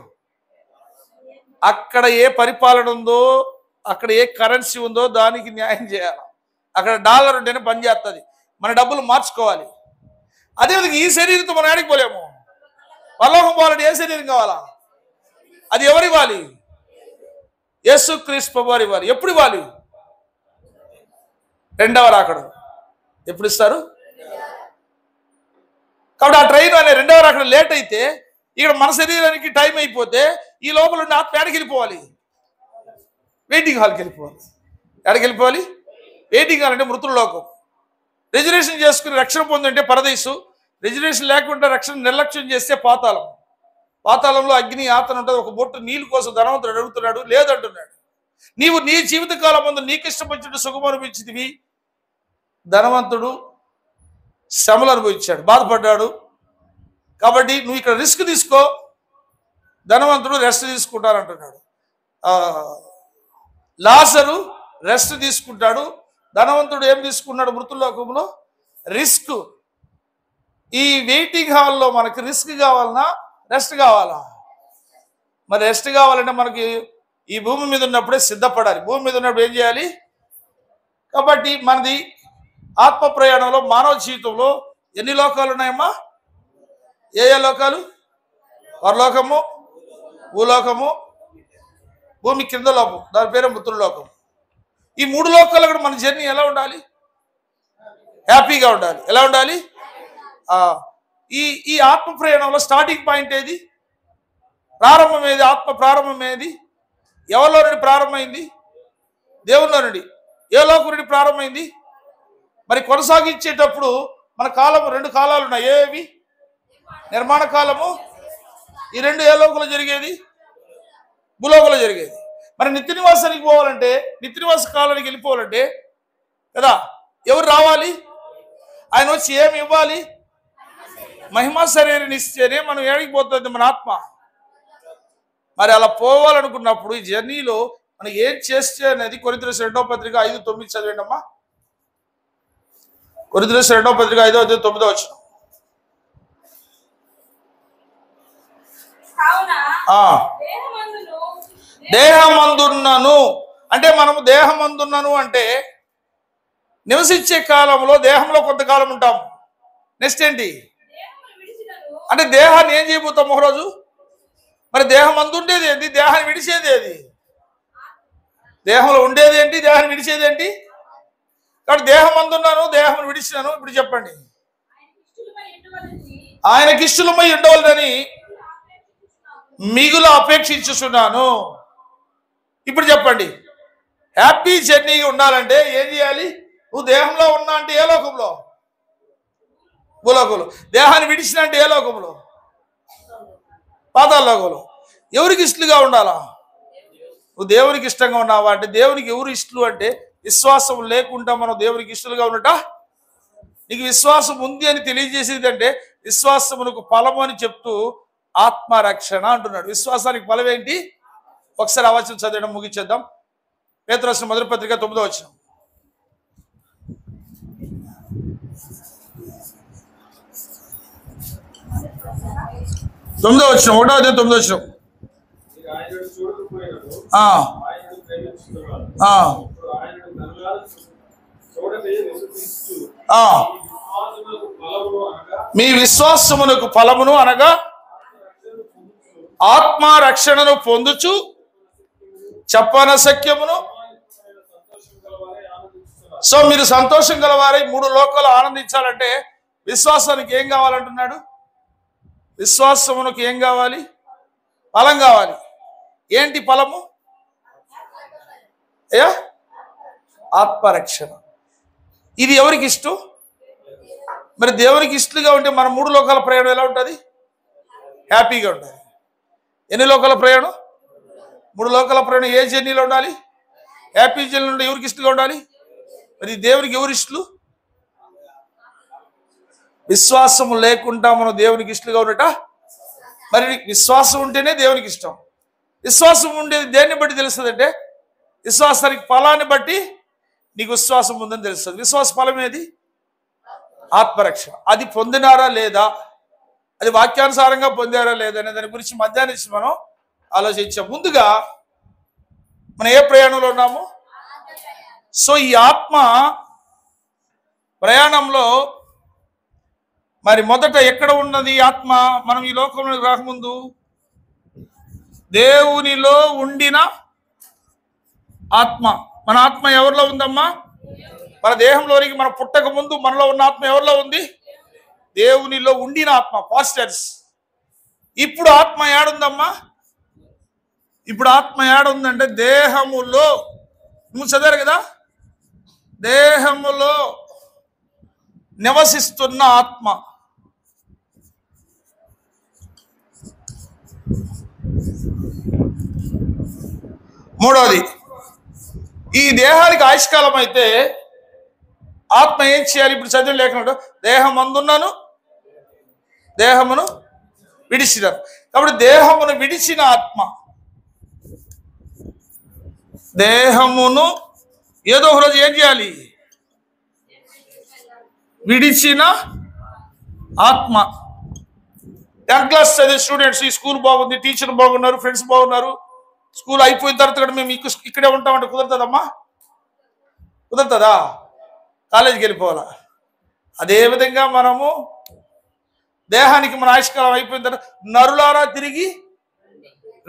అక్కడ ఏ పరిపాలన ఉందో, అక్కడ ఏ కరెన్సీ ఉందో దానికి న్యాయం చేయాలి. అక్కడ డాలర్ ఉంటేనే పని చేస్తుంది. మన డబ్బులు మార్చుకోవాలి. అదేవిధంగా ఈ శరీరంతో మనం ఏడికి పోలేము. పరలోకం పోవాలంటే ఏ శరీరం కావాలా? అది ఎవరు ఇవ్వాలి? యేసుక్రీస్తు ప్రభువారు ఇవ్వాలి. ఎప్పుడు ఇవ్వాలి? రెండవ రాకడ. ఎప్పుడు ఇస్తారు? కాబట్టి ఆ ట్రైన్ అనే రెండవ రాకడ లేట్ అయితే ఇక్కడ మన శరీరానికి టైం అయిపోతే ఈ లోపల ఉన్న ఆత్మ ఎక్కడికి వెళ్ళిపోవాలి? వెయిటింగ్ హాల్కి వెళ్ళిపోవాలి. ఎక్కడికి వెళ్ళిపోవాలి? వెయిటింగ్ హాల్ అంటే మృతుల లోకం. రిజర్వేషన్ చేసుకుని రక్షణ పొందంటే పరదేశు. రిజర్వేషన్ లేకుండా రక్షణ నిర్లక్ష్యం చేస్తే పాతాళం. పాతాళంలో అగ్ని యాతన ఉంటుంది. ఒక బొట్టు నీళ్ళ కోసం ధనవంతుడు అడుగుతున్నాడు, లేదంటున్నాడు. నీవు నీ జీవితకాలం ముందు నీకు ఇష్టపచ్చినట్టు సుఖం అనిపించింది. ధనవంతుడు శ్రమలు అనుభవించాడు, బాధపడ్డాడు. కాబట్టి నువ్వు ఇక్కడ రిస్క్ తీసుకో, ధనవంతుడు రెస్ట్ తీసుకుంటానంటున్నాడు. లాజరు రెస్ట్ తీసుకుంటాడు, ధనవంతుడు ఏం తీసుకున్నాడు? మృతుల్లోకంలో రిస్క్. ఈ వెయిటింగ్ హాల్లో మనకి రిస్క్ కావాలన్నా రెస్ట్ కావాలా? మరి రెస్ట్ కావాలంటే మనకి ఈ భూమి మీద ఉన్నప్పుడే సిద్ధపడాలి. భూమి మీద ఉన్నప్పుడు ఏం చేయాలి? కాబట్టి మనది ఆత్మ ప్రయాణంలో మానవ జీవితంలో ఎన్ని లోకాలు ఉన్నాయమ్మా? ఏ లోకాలు? పరలోకము, భూలోకము, భూమి కింద లోకం, దాని పేరే మృతుల్లోకం. ఈ 3 లోకాలు కూడా మన జర్నీ ఎలా ఉండాలి? హ్యాపీగా ఉండాలి. ఎలా ఉండాలి? ఈ ఆత్మ ప్రయాణంలో స్టార్టింగ్ పాయింట్ ఏది? ప్రారంభం ఏది? ఆత్మ ప్రారంభం ఏది? ఎవరిలో నుండి ప్రారంభమైంది? దేవునిలో నుండి. ఏ లోకం నుండి ప్రారంభమైంది? మరి కొనసాగించేటప్పుడు మన కాలము 2 కాలాలు ఉన్నాయి. ఏవి? నిర్మాణ కాలము. ఈ 2 ఏ లోకంలో జరిగేది? భూలోకంలో జరిగేది. మరి నిత్య నివాసానికి పోవాలంటే, నిత్య నివాస కాలానికి వెళ్ళిపోవాలంటే కదా. ఎవరు రావాలి? ఆయన వచ్చి ఏమి ఇవ్వాలి? మహిమా శరీరాన్ని ఇస్తేనే మనం ఏడికి పోతుంది మన ఆత్మ. మరి అలా పోవాలనుకున్నప్పుడు ఈ జర్నీలో మనం ఏం చేస్తే అనేది కొరింథీయులకు 2:5-9 చదివండి అమ్మా. కొరింథీయులకు 2:5-9 దేహమందున్నను అంటే మనము దేహమందున్నను అంటే నివసించే కాలంలో దేహంలో కొంతకాలం ఉంటాం. నెక్స్ట్ ఏంటి అంటే దేహాన్ని ఏం చేయబోతాం ఒకరోజు. మరి దేహం అందుండేది ఏంటి? దేహాన్ని విడిచేది ఏది? దేహంలో ఉండేది ఏంటి? దేహాన్ని విడిచేది ఏంటి? కాబట్టి దేహం అందున్నాను, దేహం విడిచినాను. ఇప్పుడు చెప్పండి. ఆయనకి ఇష్టలమై ఉండవాలని మిగులు అపేక్షించుచున్నాను. ఇప్పుడు చెప్పండి, హ్యాపీ జర్నీగా ఉండాలంటే ఏం చేయాలి? నువ్వు దేహంలో ఉన్నా అంటే ఏ లోకంలో? భూలోకంలో. దేహాన్ని విడిచిన అంటే ఏ లోకంలో? పాతాళ లోకంలో. ఎవరికి ఇష్టలుగా ఉండాలా? నువ్వు దేవునికి ఇష్టంగా ఉన్నావా అంటే దేవునికి ఎవరు ఇష్టలు అంటే విశ్వాసం లేకుండా మనం దేవునికి ఇష్టలుగా ఉండట. నీకు విశ్వాసం ఉంది అని తెలియజేసేది అంటే విశ్వాసమునకు ఫలము అని చెప్తూ ఆత్మరక్షణ అంటున్నాడు. విశ్వాసానికి ఫలం ఏంటి? ఒకసారి అవచనం చదవడం ముగించేద్దాం. పేతురు రాసిన మొదటి పత్రిక 9వ వచనం. 9వ వచనం, 1వ అధ్యాయం 9వ వచనం. మీ విశ్వాసమునకు ఫలమును అనగా ఆత్మరక్షణను పొందుచు చెప్పనశక్యమును. సో మీరు సంతోషం గలవారై 3 లోకాలు ఆనందించాలంటే విశ్వాసానికి ఏం కావాలంటున్నాడు? విశ్వాసమునకు ఏం కావాలి? ఫలం కావాలి. ఏంటి ఫలము? ఆత్మరక్షణ. ఇది ఎవరికి ఇష్టం? మరి దేవునికి ఇష్టలుగా ఉంటే మన 3 లోకాల ప్రయాణం ఎలా ఉంటుంది? హ్యాపీగా ఉంటుంది. ఎన్ని లోకాల ప్రయాణం? 3 లోకాల ప్రయాణం. ఏ జర్నీలో ఉండాలి? హ్యాపీ జర్నీలో ఉంటే ఎవరికి ఇష్టలుగా ఉండాలి? మరి దేవునికి ఎవరు ఇష్టలు? విశ్వాసం లేకుండా మనం దేవునికి ఇష్టలుగా ఉండట. మరి విశ్వాసం ఉంటేనే దేవునికి ఇష్టం. విశ్వాసం ఉండేది దేన్ని బట్టి తెలుస్తుంది అంటే విశ్వాసానికి ఫలాన్ని బట్టి నీకు విశ్వాసం ఉందని తెలుస్తుంది. విశ్వాస ఫలం ఏది? ఆత్మరక్షణ. అది పొందినారా లేదా, అది వాక్యానుసారంగా పొందారా లేదా అనే దాని గురించి మధ్యాహ్నం మనం ఆలోచించాం. ముందుగా మనం ఏ ప్రయాణంలో ఉన్నాము? సో ఈ ఆత్మ ప్రయాణంలో మరి మొదట ఎక్కడ ఉన్నది ఆత్మ? మనం ఈ లోకంలో రాకముందు దేవునిలో ఉండిన ఆత్మ. మన ఆత్మ ఎవరిలో ఉందమ్మా? మన దేహంలోనికి మన పుట్టక ముందు మనలో ఉన్న ఆత్మ ఎవరిలో ఉంది? దేవునిలో ఉండిన ఆత్మ, పాస్టర్స్. ఇప్పుడు ఆత్మ ఏడుందమ్మా? ఇప్పుడు ఆత్మ ఏడుందంటే దేహములో. నువ్వు చదివారు కదా, దేహములో నివసిస్తున్న ఆత్మ. మూడవది, ఈ దేహానికి ఆయుష్కాలం అయితే ఆత్మ ఏం చేయాలి? ఇప్పుడు చదివి లేకుండా దేహం అందున్నాను, దేహమును విడిచినాను. కాబట్టి దేహమును విడిచిన ఆత్మ, దేహమును ఏదో ఒక రోజు ఏం చేయాలి? విడిచిన ఆత్మ. 10th క్లాస్ చదివే స్టూడెంట్స్, ఈ స్కూల్ బాగుంది, టీచర్ బాగున్నారు, ఫ్రెండ్స్ బాగున్నారు, స్కూల్ అయిపోయిన తర్వాత కూడా మేము ఇక్కడే ఉంటామంటే కుదురుతుందమ్మా? కుదురుతుందా? కాలేజీకి వెళ్ళిపోవాలా. అదేవిధంగా మనము దేహానికి మన ఆయుష్కాలం అయిపోయిన తర్వాత నరులారా తిరిగి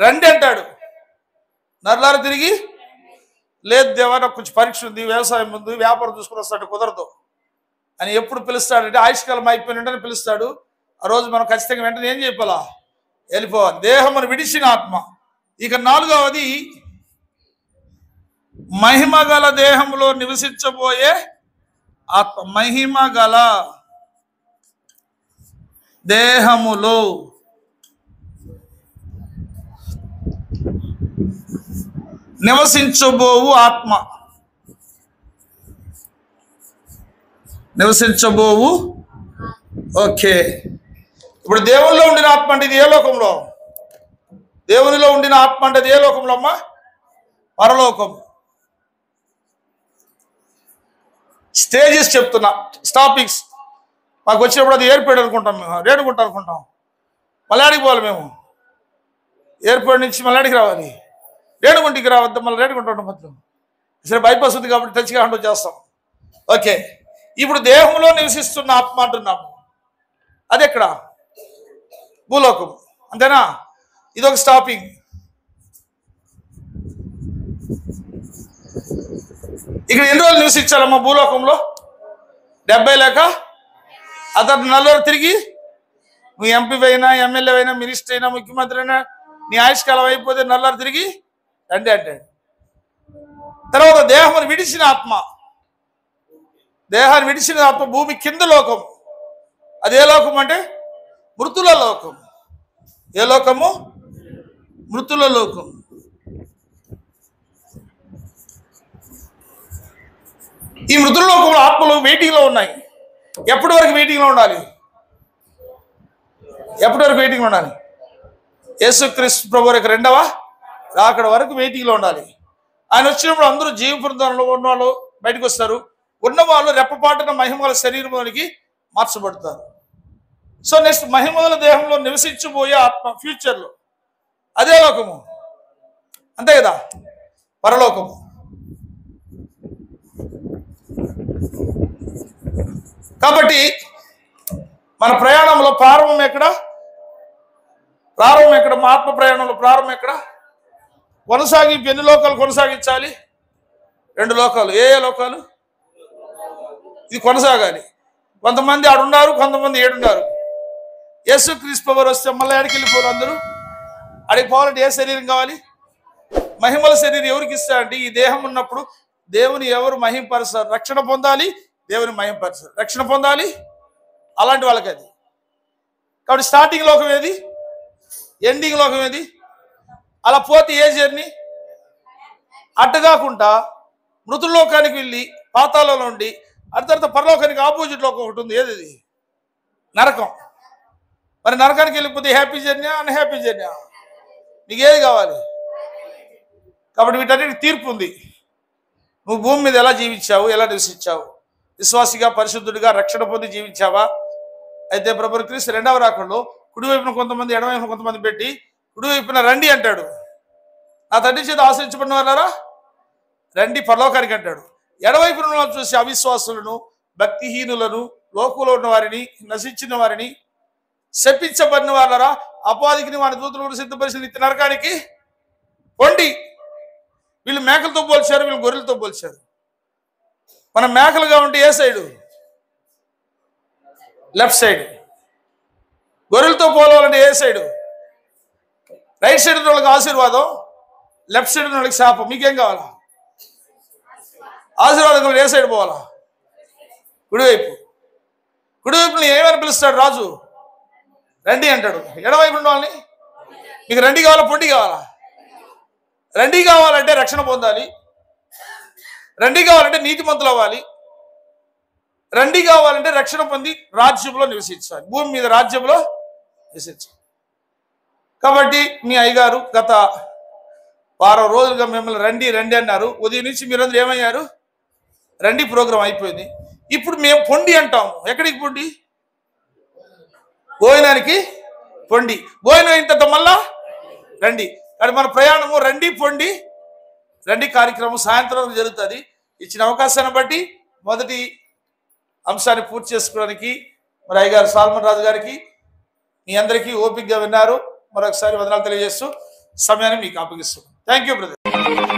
రండి అంటాడు. నరులారా తిరిగి లేదు దేవా నాకు కొంచెం పరీక్ష ఉంది, వ్యవసాయం ఉంది, వ్యాపారం చూసుకుని వస్తాడు, కుదరదు అని ఎప్పుడు పిలుస్తాడంటే ఆయుష్కాలం అయిపోయిన వెంటనే పిలుస్తాడు. ఆ రోజు మనం ఖచ్చితంగా వెంటనే ఏం చెప్పాలా? వెళ్ళిపోవాలి. దేహమును విడిచిన ఆత్మ. ఇక 4వది, మహిమ గల దేహములో నివసించబోయే ఆత్మ. మహిమ గల దేహములో నివసించబోవు ఆత్మ. నివసించబోవు. ఓకే, ఇప్పుడు దేవునిలో ఉండిన ఆత్మ అంటే ఇది ఏ లోకంలో? దేవునిలో ఉండిన ఆత్మ అంటే అది ఏ లోకంలో అమ్మా? పరలోకం. స్టేజెస్ చెప్తున్నా, టాపిక్స్. మాకు వచ్చినప్పుడు అది ఎయిర్పోర్ట్ అనుకుంటాం, మేము రేణుగుంట అనుకుంటాం, మల్లాడికి పోవాలి. మేము ఎయిర్పోర్ట్ నుంచి మల్లాడికి రావాలి, రేణుగుంటికి రావద్దు, మళ్ళీ రేణుగుంట ఉంటాం మొత్తం. సరే, బైపాస్ ఉంది కాబట్టి టచ్గా హ్యాండ్ చేస్తాం. ఓకే, ఇప్పుడు దేహంలో నివసిస్తున్న ఆత్మ అంటున్నాము, అది ఎక్కడ? భూలోకం. అంతేనా? ఇదొక స్టాపింగ్. ఇక్కడ ఎన్ని రోజులు నివసించాలమ్మా భూలోకంలో? 70 లేక అతను 40 తిరిగి నువ్వు ఎంపీ అయినా, ఎమ్మెల్యే అయినా, మినిస్టర్ అయినా, ముఖ్యమంత్రి అయినా, నీ ఆయుష్కాలం అయిపోతే 40 తిరిగి రండి అంటాడు. తర్వాత దేహాన్ని విడిచిన ఆత్మ, దేహాన్ని విడిచిన ఆత్మ భూమి కింద లోకం. అదే లోకం అంటే మృతుల లోకం. ఏ లోకము? మృతుల లోకం. ఈ మృతుల లోకంలో ఆత్మలు వెయిటింగ్లో ఉన్నాయి. ఎప్పటి వరకు వెయిటింగ్లో ఉండాలి? ఎప్పటి వరకు వెయిటింగ్లో ఉండాలి? యేసుక్రీస్తు ప్రభు యొక్క 2వ రాకడ వరకు వెయిటింగ్లో ఉండాలి. ఆయన వచ్చినప్పుడు అందరూ జీవ బృందంలో ఉన్నవాళ్ళు బయటకు వస్తారు, ఉన్నవాళ్ళు రెప్పపాటున మహిమల శరీరంలోనికి మార్చబడతారు. సో నెక్స్ట్ మహిమల దేహంలో నివసించబోయే ఆత్మ ఫ్యూచర్లో అదే లోకము, అంతే కదా, పరలోకము. కాబట్టి మన ప్రయాణంలో ప్రారంభం ఎక్కడ? మా ఆత్మ ప్రయాణంలో ప్రారంభం ఎక్కడ? కొనసాగింపు ఎన్ని లోకాలు కొనసాగించాలి? 2 లోకాలు. ఏ లోకాలు? ఇది కొనసాగాలి. కొంతమంది ఆడున్నారు, కొంతమంది ఏడున్నారు. యేసుక్రీస్తు వారు వస్తే మళ్ళీ ఆడికి వెళ్ళిపోరు అందరూ. ఆడికి పోవాలంటే ఏ శరీరం కావాలి? మహిమల శరీరం ఎవరికి ఇస్తారంటే, ఈ దేహం ఉన్నప్పుడు దేవుని ఎవరు మహింపరుస్తారు? రక్షణ పొందాలి, దేవుని మహింపరుస్తారు. రక్షణ పొందాలి, అలాంటి వాళ్ళకి అది. కాబట్టి స్టార్టింగ్ లోకం ఏది? ఎండింగ్ లోకం ఏది? అలా పోతే ఏ జర్నీ? అడ్డగాకుండా మృతుల్లోకానికి వెళ్ళి పాతాళంలో ఉండి అటు తర్వాత పరలోకానికి ఆపోజిట్ లోకం ఒకటి ఉంది. ఏది? నరకం. మరి నరకానికి వెళ్ళిపోతే హ్యాపీ జర్నీ, అన్హ్యాపీ జర్నీ? నీకు ఏది కావాలి? కాబట్టి వీటన్నిటికి తీర్పు ఉంది. నువ్వు భూమి మీద ఎలా జీవించావు, ఎలా నివసించావు? విశ్వాసిగా, పరిశుద్ధుడిగా, రక్షణ పొంది జీవించావా? అయితే ప్రభువు క్రీస్తు 2వ రాకడలో కుడివైపున కొంతమంది, ఎడవైపున కొంతమంది పెట్టి కుడివైపున రండి అంటాడు. నా తండ్రి చేత ఆశ్రయించబడిన వాళ్ళారా రండి పరలోకానికి అంటాడు. ఎడవైపున చూసి అవిశ్వాసులను, భక్తిహీనులను, లోకంలో ఉన్న వారిని, నశించిన వారిని, శపించబడిన వాళ్ళరా అపాధికిని వారి దూతలు సిద్ధపరిచిన నిత్య నరకానికి పొండి. వీళ్ళు మేకలతో పోల్చారు, వీళ్ళు గొర్రెలతో పోల్చారు. మనం మేకలుగా ఉంటే ఏ సైడు? Left side. గొర్రెలతో పోవాలంటే ఏ సైడు? రైట్ సైడ్ ఉన్న వాళ్ళకి ఆశీర్వాదం, లెఫ్ట్ సైడ్ ఉన్న వాళ్ళకి శాపం. మీకేం కావాలా? ఆశీర్వాదం ఏ సైడ్ పోవాలా? కుడివైపు. కుడివైపుని ఏమని పిలుస్తాడు రాజు? రండి అంటాడు. ఎడవైపు ఉన్న వాళ్ళని మీకు రండి కావాలా, పొండి కావాలా? రండి కావాలంటే రక్షణ పొందాలి, రండి కావాలంటే నీతిమంతులు అవ్వాలి, రండి కావాలంటే రక్షణ పొంది రాజ్యంలో నివసించాలి, భూమి మీద రాజ్యంలో నివసించాలి. కాబట్టి మీ అయ్యగారు గత వారం రోజులుగా మిమ్మల్ని రండి రండి అన్నారు. ఉదయం నుంచి మీరందరూ ఏమయ్యారు? రండి ప్రోగ్రాం అయిపోయింది. ఇప్పుడు మేము పొండి అంటాము. ఎక్కడికి పొండి? భోజనానికి పొండి. భోజనం అయిన తర్వాత మళ్ళా రండి. అది మన ప్రయాణము రండి పొండి రండి కార్యక్రమం సాయంత్రం జరుగుతుంది. ఇచ్చిన అవకాశాన్ని బట్టి మొదటి అంశాన్ని పూర్తి చేసుకోవడానికి మరి అయ్యగారు సాల్మన్ రాజు గారికి మీ అందరికీ ఓపికగా విన్నారు. మరొకసారి వందనాలు తెలియజేస్తూ సమయాన్ని మీకు అప్పగిస్తున్నాను. Thank you brother.